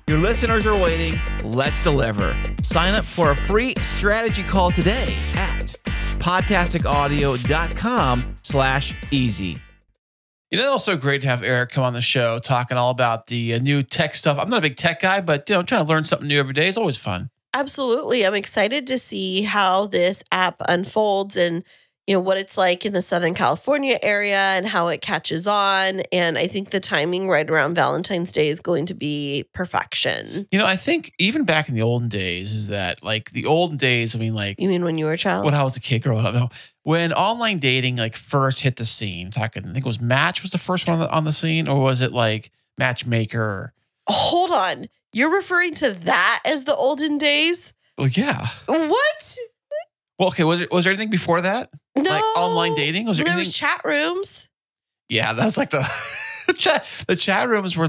B: Your listeners are waiting. Let's deliver. Sign up for a free strategy call today at podcasticaudio.com/easy.
E: You know, it's also great to have Eric come on the show talking all about the new tech stuff. I'm not a big tech guy, but trying to learn something new every day is always fun.
D: Absolutely. I'm excited to see how this app unfolds and what it's like in the Southern California area and how it catches on. And I think the timing right around Valentine's Day is going to be perfection.
E: I think even back in the olden days is that the olden days,
D: You mean when you were a child?
E: When I was a kid growing up, no. When online dating first hit the scene, I think it was Match was the first one on the scene, or was it Matchmaker?
D: Hold on. You're referring to that as the olden days?
E: Well, yeah.
D: What?
E: Well, okay. Was there anything before that?
D: No.
E: Online dating? Was there anything?
D: Was chat rooms.
E: Yeah, that's the the chat rooms were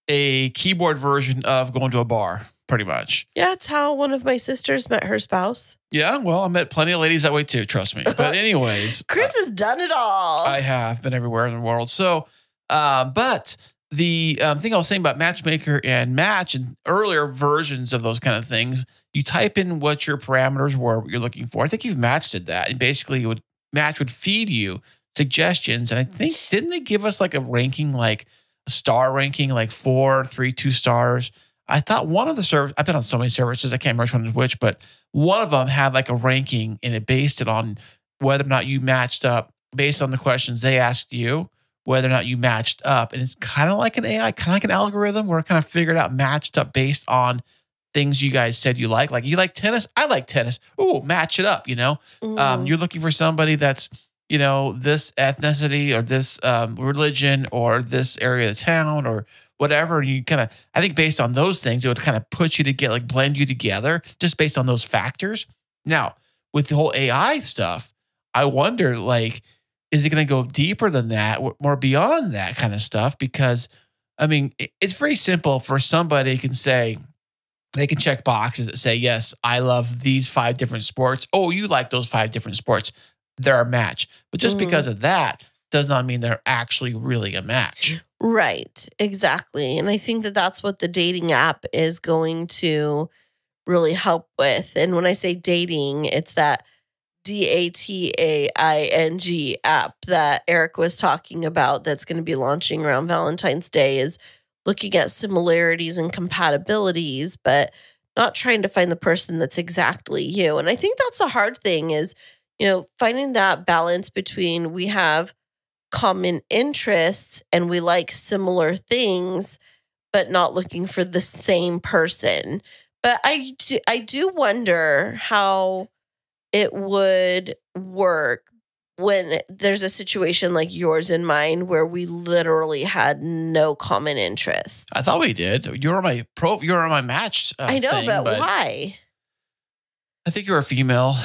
E: a keyboard version of going to a bar, pretty much.
D: Yeah, it's how one of my sisters met her spouse.
E: Yeah, well, I met plenty of ladies that way too, trust me. But anyways.
D: Kris has done it all.
E: I have been everywhere in the world. So, but the thing I was saying about Matchmaker and Match and earlier versions of those kind of things, you type in what your parameters were, what you're looking for. I think you've Match did that. And basically Match would feed you suggestions. And I think, didn't they give us a ranking, a star ranking, 4, 3, 2 stars? I thought one of the services, I've been on so many services, I can't remember which one is which, but one of them had a ranking and it based it on whether or not you matched up based on the questions they asked you, whether or not you matched up. And it's kind of like an AI, kind of like an algorithm where it kind of figured out matched up based on things you guys said you like. You like tennis? I like tennis. Ooh, match it up, You're looking for somebody that's, this ethnicity or this religion or this area of town or whatever. And you kind of, I think based on those things, it would kind of put you together, blend you together just based on those factors. Now, with the whole AI stuff, I wonder, is it going to go deeper than that, more beyond that kind of stuff? Because, it's very simple for somebody can say, they can check boxes that say, yes, I love these 5 different sports. Oh, you like those 5 different sports. They're a match. But just because of that does not mean they're actually really a match.
D: Right. Exactly. And I think that that's what the dating app is going to really help with. And when I say dating, it's that DATAING app that Eric was talking about that's going to be launching around Valentine's Day, is looking at similarities and compatibilities, but not trying to find the person that's exactly you. And I think that's the hard thing is, finding that balance between we have common interests and we like similar things, but not looking for the same person. But I do wonder how it would work when there's a situation like yours and mine where we literally had no common interests.
E: I thought we did. You're on my match.
D: I know,
E: thing,
D: but why?
E: I think you're a female.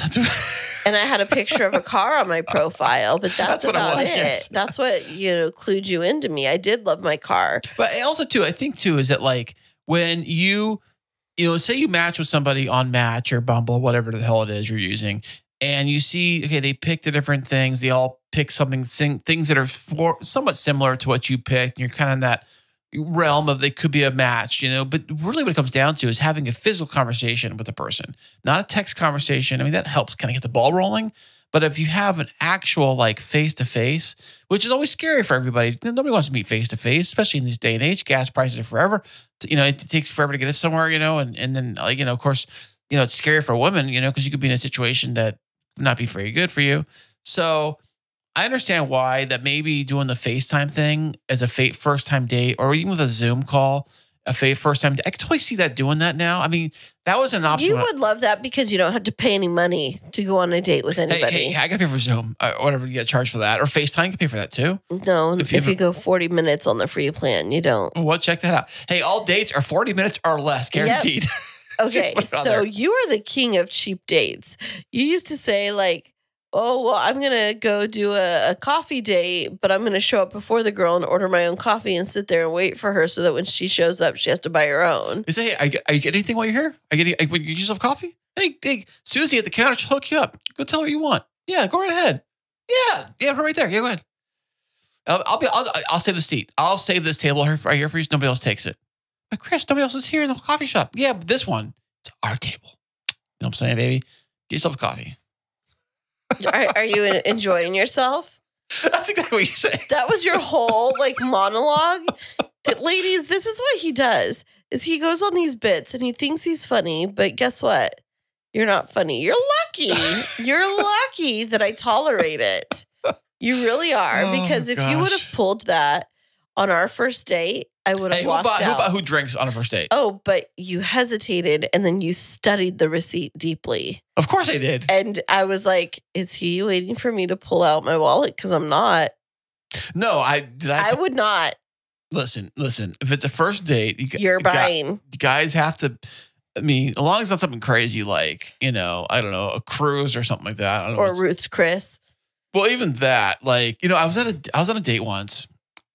D: And I had a picture of a car on my profile, but that's about it. Yes. That's what, clued you into me. I did love my car.
E: But also, too, I think, too, is that like when you say you match with somebody on Match or Bumble, whatever the hell it is you're using, and you see, okay, they picked the different things. They all pick things that are somewhat similar to what you picked. And you're kind of in that realm of they could be a match, but really what it comes down to is having a physical conversation with a person, not a text conversation. I mean, that helps kind of get the ball rolling. But if you have an actual like face-to-face, which is always scary for everybody. Nobody wants to meet face-to-face, especially in this day and age. Gas prices are forever. It takes forever to get us somewhere, and then of course, it's scary for women, because you could be in a situation that would not be very good for you. So I understand why that maybe doing the FaceTime thing as a first time date, or even with a Zoom call, first time. I could totally see that doing that now. I mean, that was an option.
D: You would love that because you don't have to pay any money to go on a date with anybody.
E: Hey, I got to pay for Zoom, or whatever you get charged for that, or FaceTime. You can pay for that too.
D: No, if you go 40 minutes on the free plan, you don't.
E: Well, check that out. Hey, all dates are 40 minutes or less, guaranteed.
D: Yep. Okay, so you are the king of cheap dates. You used to say like, oh, well, I'm going to go do a coffee date, but I'm going to show up before the girl and order my own coffee and sit there and wait for her so that when she shows up, she has to buy her own.
E: You say, hey, are you getting anything while you're here? You get yourself coffee? Hey, Susie at the counter, she'll hook you up. Go tell her what you want. Yeah, go right ahead. Yeah, her right there. Yeah, go ahead. I'll save the seat. I'll save this table right here for you so nobody else takes it. But Chris, nobody else is here in the coffee shop. Yeah, but this one, it's our table. You know what I'm saying, baby? Get yourself a coffee.
D: Are you enjoying yourself?
E: That's exactly what you say.
D: That was your whole monologue. Ladies, this is what he does. Is he goes on these bits and he thinks he's funny, but guess what? You're not funny. You're lucky. You're lucky that I tolerate it. You really are. Because if you would have pulled that on our first date, I would have walked out.
E: Who drinks on a first date?
D: Oh, but you hesitated and then you studied the receipt deeply.
E: Of course I did.
D: And I was like, is he waiting for me to pull out my wallet? Because I'm not.
E: No, I
D: would not.
E: Listen. If it's a first date,
D: you're buying.
E: You guys have to. I mean, as long as it's not something crazy like, I don't know, a cruise or something like that. I don't know.
D: Or Ruth's Chris.
E: Well, even that, I was on a date once.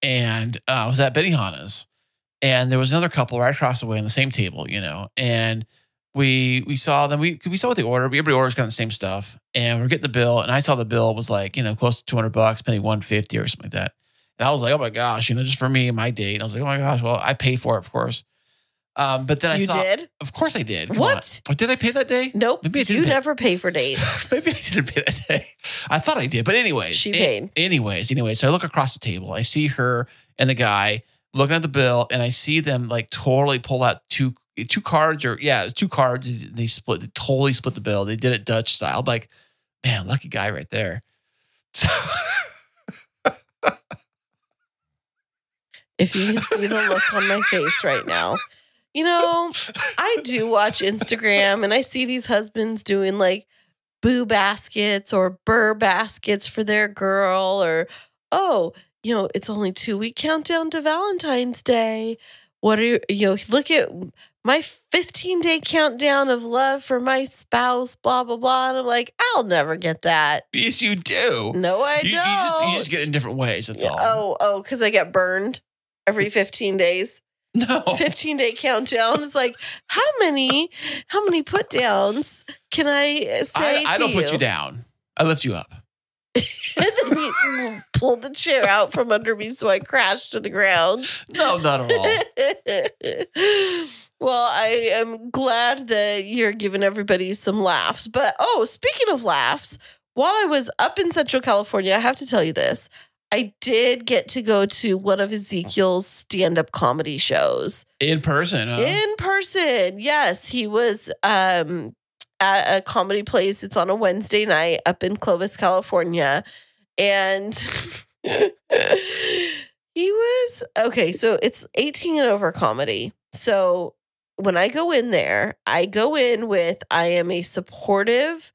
E: And I was at Benihana's, and there was another couple right across the way on the same table, and we saw them. We saw what they ordered. Everybody orders kind of the same stuff, and we're getting the bill, and I saw the bill was like, close to $200, paying $150 or something like that. And I was like, oh my gosh, just for me and my date. And I was like, oh my gosh, well, I paid for it, of course. But then
D: you did?
E: Of course I did. Come
D: what?
E: On. Did I pay that day?
D: Nope. Maybe I didn't. You never pay for dates.
E: Maybe I didn't pay that day. I thought I did. But anyways.
D: She paid.
E: Anyways. So I look across the table. I see her and the guy looking at the bill, and I see them totally pull out two cards, or it was 2 cards. They totally split the bill. They did it Dutch style. I'm like, man, lucky guy right there. So
D: if you can see the look on my face right now. I do watch Instagram and I see these husbands doing boo baskets or burr baskets for their girl, or, it's only 2-week countdown to Valentine's Day. What are look at my 15-day countdown of love for my spouse, blah, blah, blah. And I'm like, I'll never get that.
E: Yes, you do.
D: No, I don't.
E: You just get it in different ways. That's all.
D: Oh, because I get burned every 15 days.
E: No.
D: 15-day countdown. It's like, how many put downs can I say
E: I don't put you down. I lift you up.
D: And then he pulled the chair out from under me, so I crashed to the ground.
E: No, not at all.
D: Well, I am glad that you're giving everybody some laughs. But, speaking of laughs, while I was up in Central California, I have to tell you this. I did get to go to one of Ezekiel's stand-up comedy shows.
E: In person, huh?
D: In person, yes. He was at a comedy place. It's on a Wednesday night up in Clovis, California. And he was, okay, so it's 18 and over comedy. So when I go in there, I go in with, I am a supportive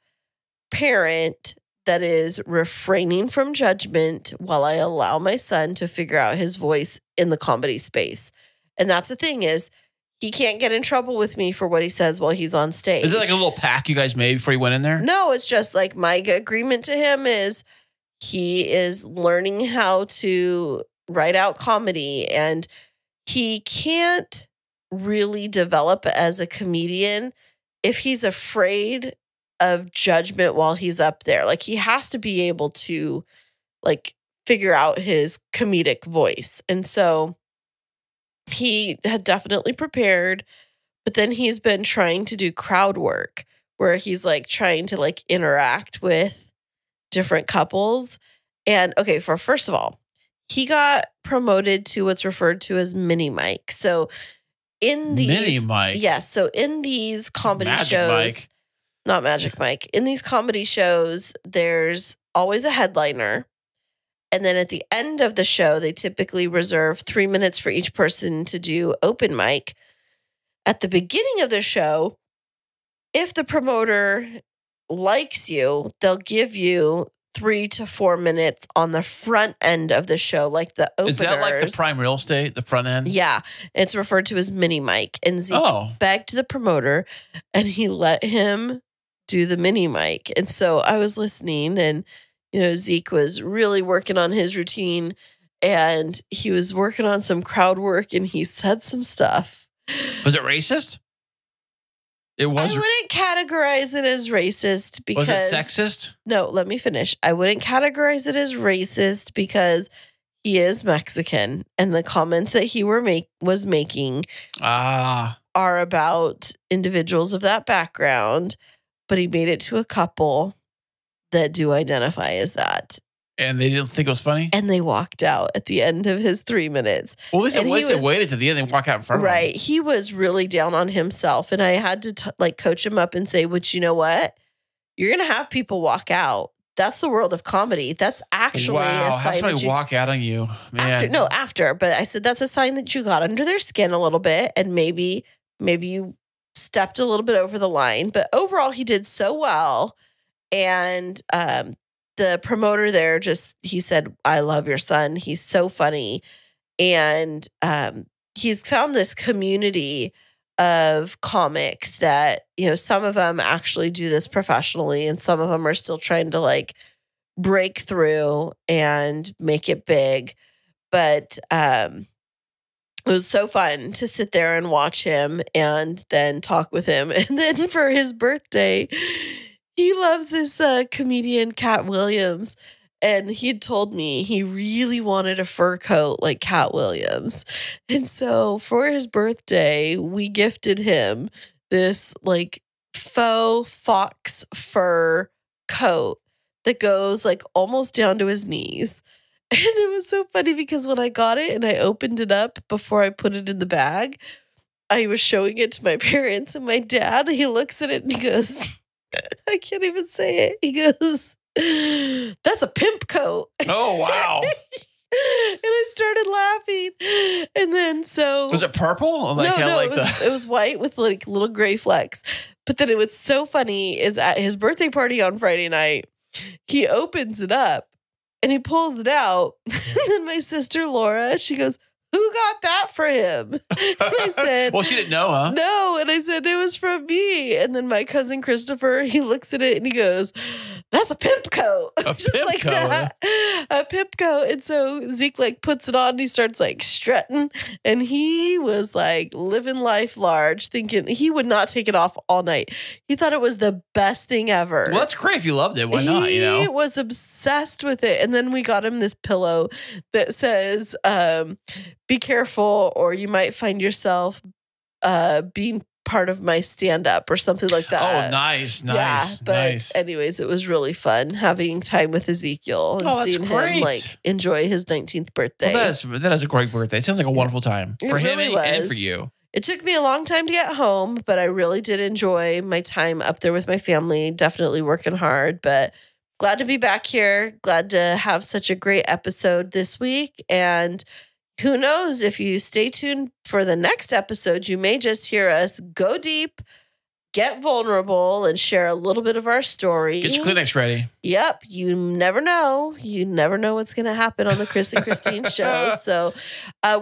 D: parent that is refraining from judgment while I allow my son to figure out his voice in the comedy space. And that's the thing is, he can't get in trouble with me for what he says while he's on stage.
E: Is it like a little pact you guys made before you went in there?
D: No, it's just like my agreement to him is he is learning how to write out comedy, and he can't really develop as a comedian if he's afraid of judgment while he's up there. Like, he has to be able to like figure out his comedic voice. And so he had definitely prepared, but then he's been trying to do crowd work where he's like trying to like interact with different couples. And okay, first of all, he got promoted to what's referred to as mini mic. So in these
E: Mini mic?
D: yes, so in these comedy
E: Magic
D: shows,
E: mic.
D: not Magic Mike. In these comedy shows, there's always a headliner. And then at the end of the show, they typically reserve 3 minutes for each person to do open mic. At the beginning of the show, if the promoter likes you, they'll give you 3 to 4 minutes on the front end of the show, like the openers.
E: Is that like the prime real estate, the front end?
D: Yeah. It's referred to as mini mic. And Zeke begged the promoter, and he let him do the mini mic. And so I was listening, and Zeke was really working on his routine, and he was working on some crowd work, and he said some stuff.
E: Was it racist? It was.
D: I wouldn't categorize it as racist because.
E: Was it sexist?
D: No, let me finish. I wouldn't categorize it as racist because he is Mexican, and the comments that he was making are about individuals of that background. But he made it to a couple that do identify as that.
E: And they didn't think it was funny?
D: And they walked out at the end of his 3 minutes.
E: Well, at least they waited to the end and walk out in front of him.
D: Right. He was really down on himself. And I had to coach him up and say, which, you know what? You're going to have people walk out. That's the world of comedy. That's actually a sign.
E: How somebody walk out on you? Man.
D: After. But I said, that's a sign that you got under their skin a little bit. And maybe you stepped a little bit over the line, but overall he did so well. And the promoter there he said, I love your son. He's so funny. And he's found this community of comics that, some of them actually do this professionally, and some of them are still trying to like break through and make it big. But it was so fun to sit there and watch him and then talk with him. And then for his birthday, he loves this comedian, Cat Williams. And he had told me he really wanted a fur coat like Cat Williams. And so for his birthday, we gifted him this like faux fox fur coat that goes like almost down to his knees. And it was so funny because when I got it and I opened it up before I put it in the bag, I was showing it to my parents, and my dad, he looks at it and he goes, I can't even say it. He goes, that's a pimp coat.
E: Oh, wow.
D: And I started laughing. And then
E: Was it purple?
D: It was white with like little gray flecks. But then it was so funny is at his birthday party on Friday night, he opens it up. And he pulls it out. And then my sister, Laura, she goes, who got that for him? And I said,
E: well, she didn't know, huh?
D: No. And I said, it was from me. And then my cousin, Christopher, he looks at it and he goes, that's a pimp coat.
E: A
D: Just
E: pimp
D: like
E: coat?
D: that. A pimp coat. And so Zeke like puts it on and he starts like strutting. And he was like living life large, thinking he would not take it off all night. He thought it was the best thing ever.
E: Well, that's great if you loved it. Why not? You know,
D: He was obsessed with it. And then we got him this pillow that says, be careful or you might find yourself being part of my stand-up or something like that.
E: Oh, nice.
D: Yeah, but
E: nice.
D: anyways, it was really fun having time with Ezekiel and
E: Oh, that's
D: seeing
E: great.
D: him like enjoy his 19th birthday.
E: Well, that is a great birthday. It sounds like a wonderful time
D: It
E: for him
D: really
E: and
D: was.
E: for you.
D: It took me a long time to get home, but I really did enjoy my time up there with my family. Definitely working hard, but glad to be back here. Glad to have such a great episode this week. And who knows, if you stay tuned for the next episode, you may just hear us go deep, get vulnerable, and share a little bit of our story.
E: Get your Kleenex ready.
D: Yep. You never know. You never know what's going to happen on the Kris and Kristine show. So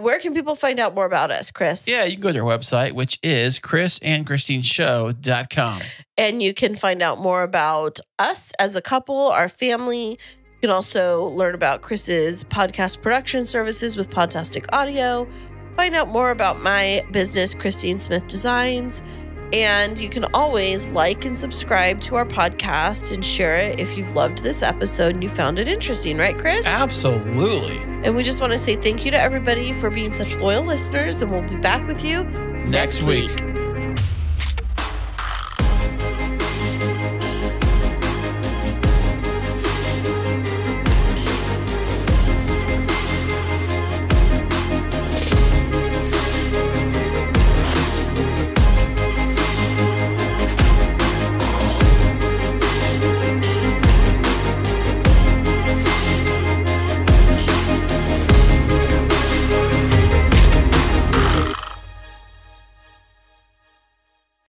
D: where can people find out more about us, Kris?
E: Yeah, you can go to their website, which is krisandkristineshow.com.
D: And you can find out more about us as a couple, our family. You can also learn about Kris's podcast production services with Podtastic Audio. Find out more about my business, Kristine Smith Designs. And you can always like and subscribe to our podcast and share it if you've loved this episode and you found it interesting, right, Kris?
E: Absolutely.
D: And we just want to say thank you to everybody for being such loyal listeners, and we'll be back with you
E: Next week.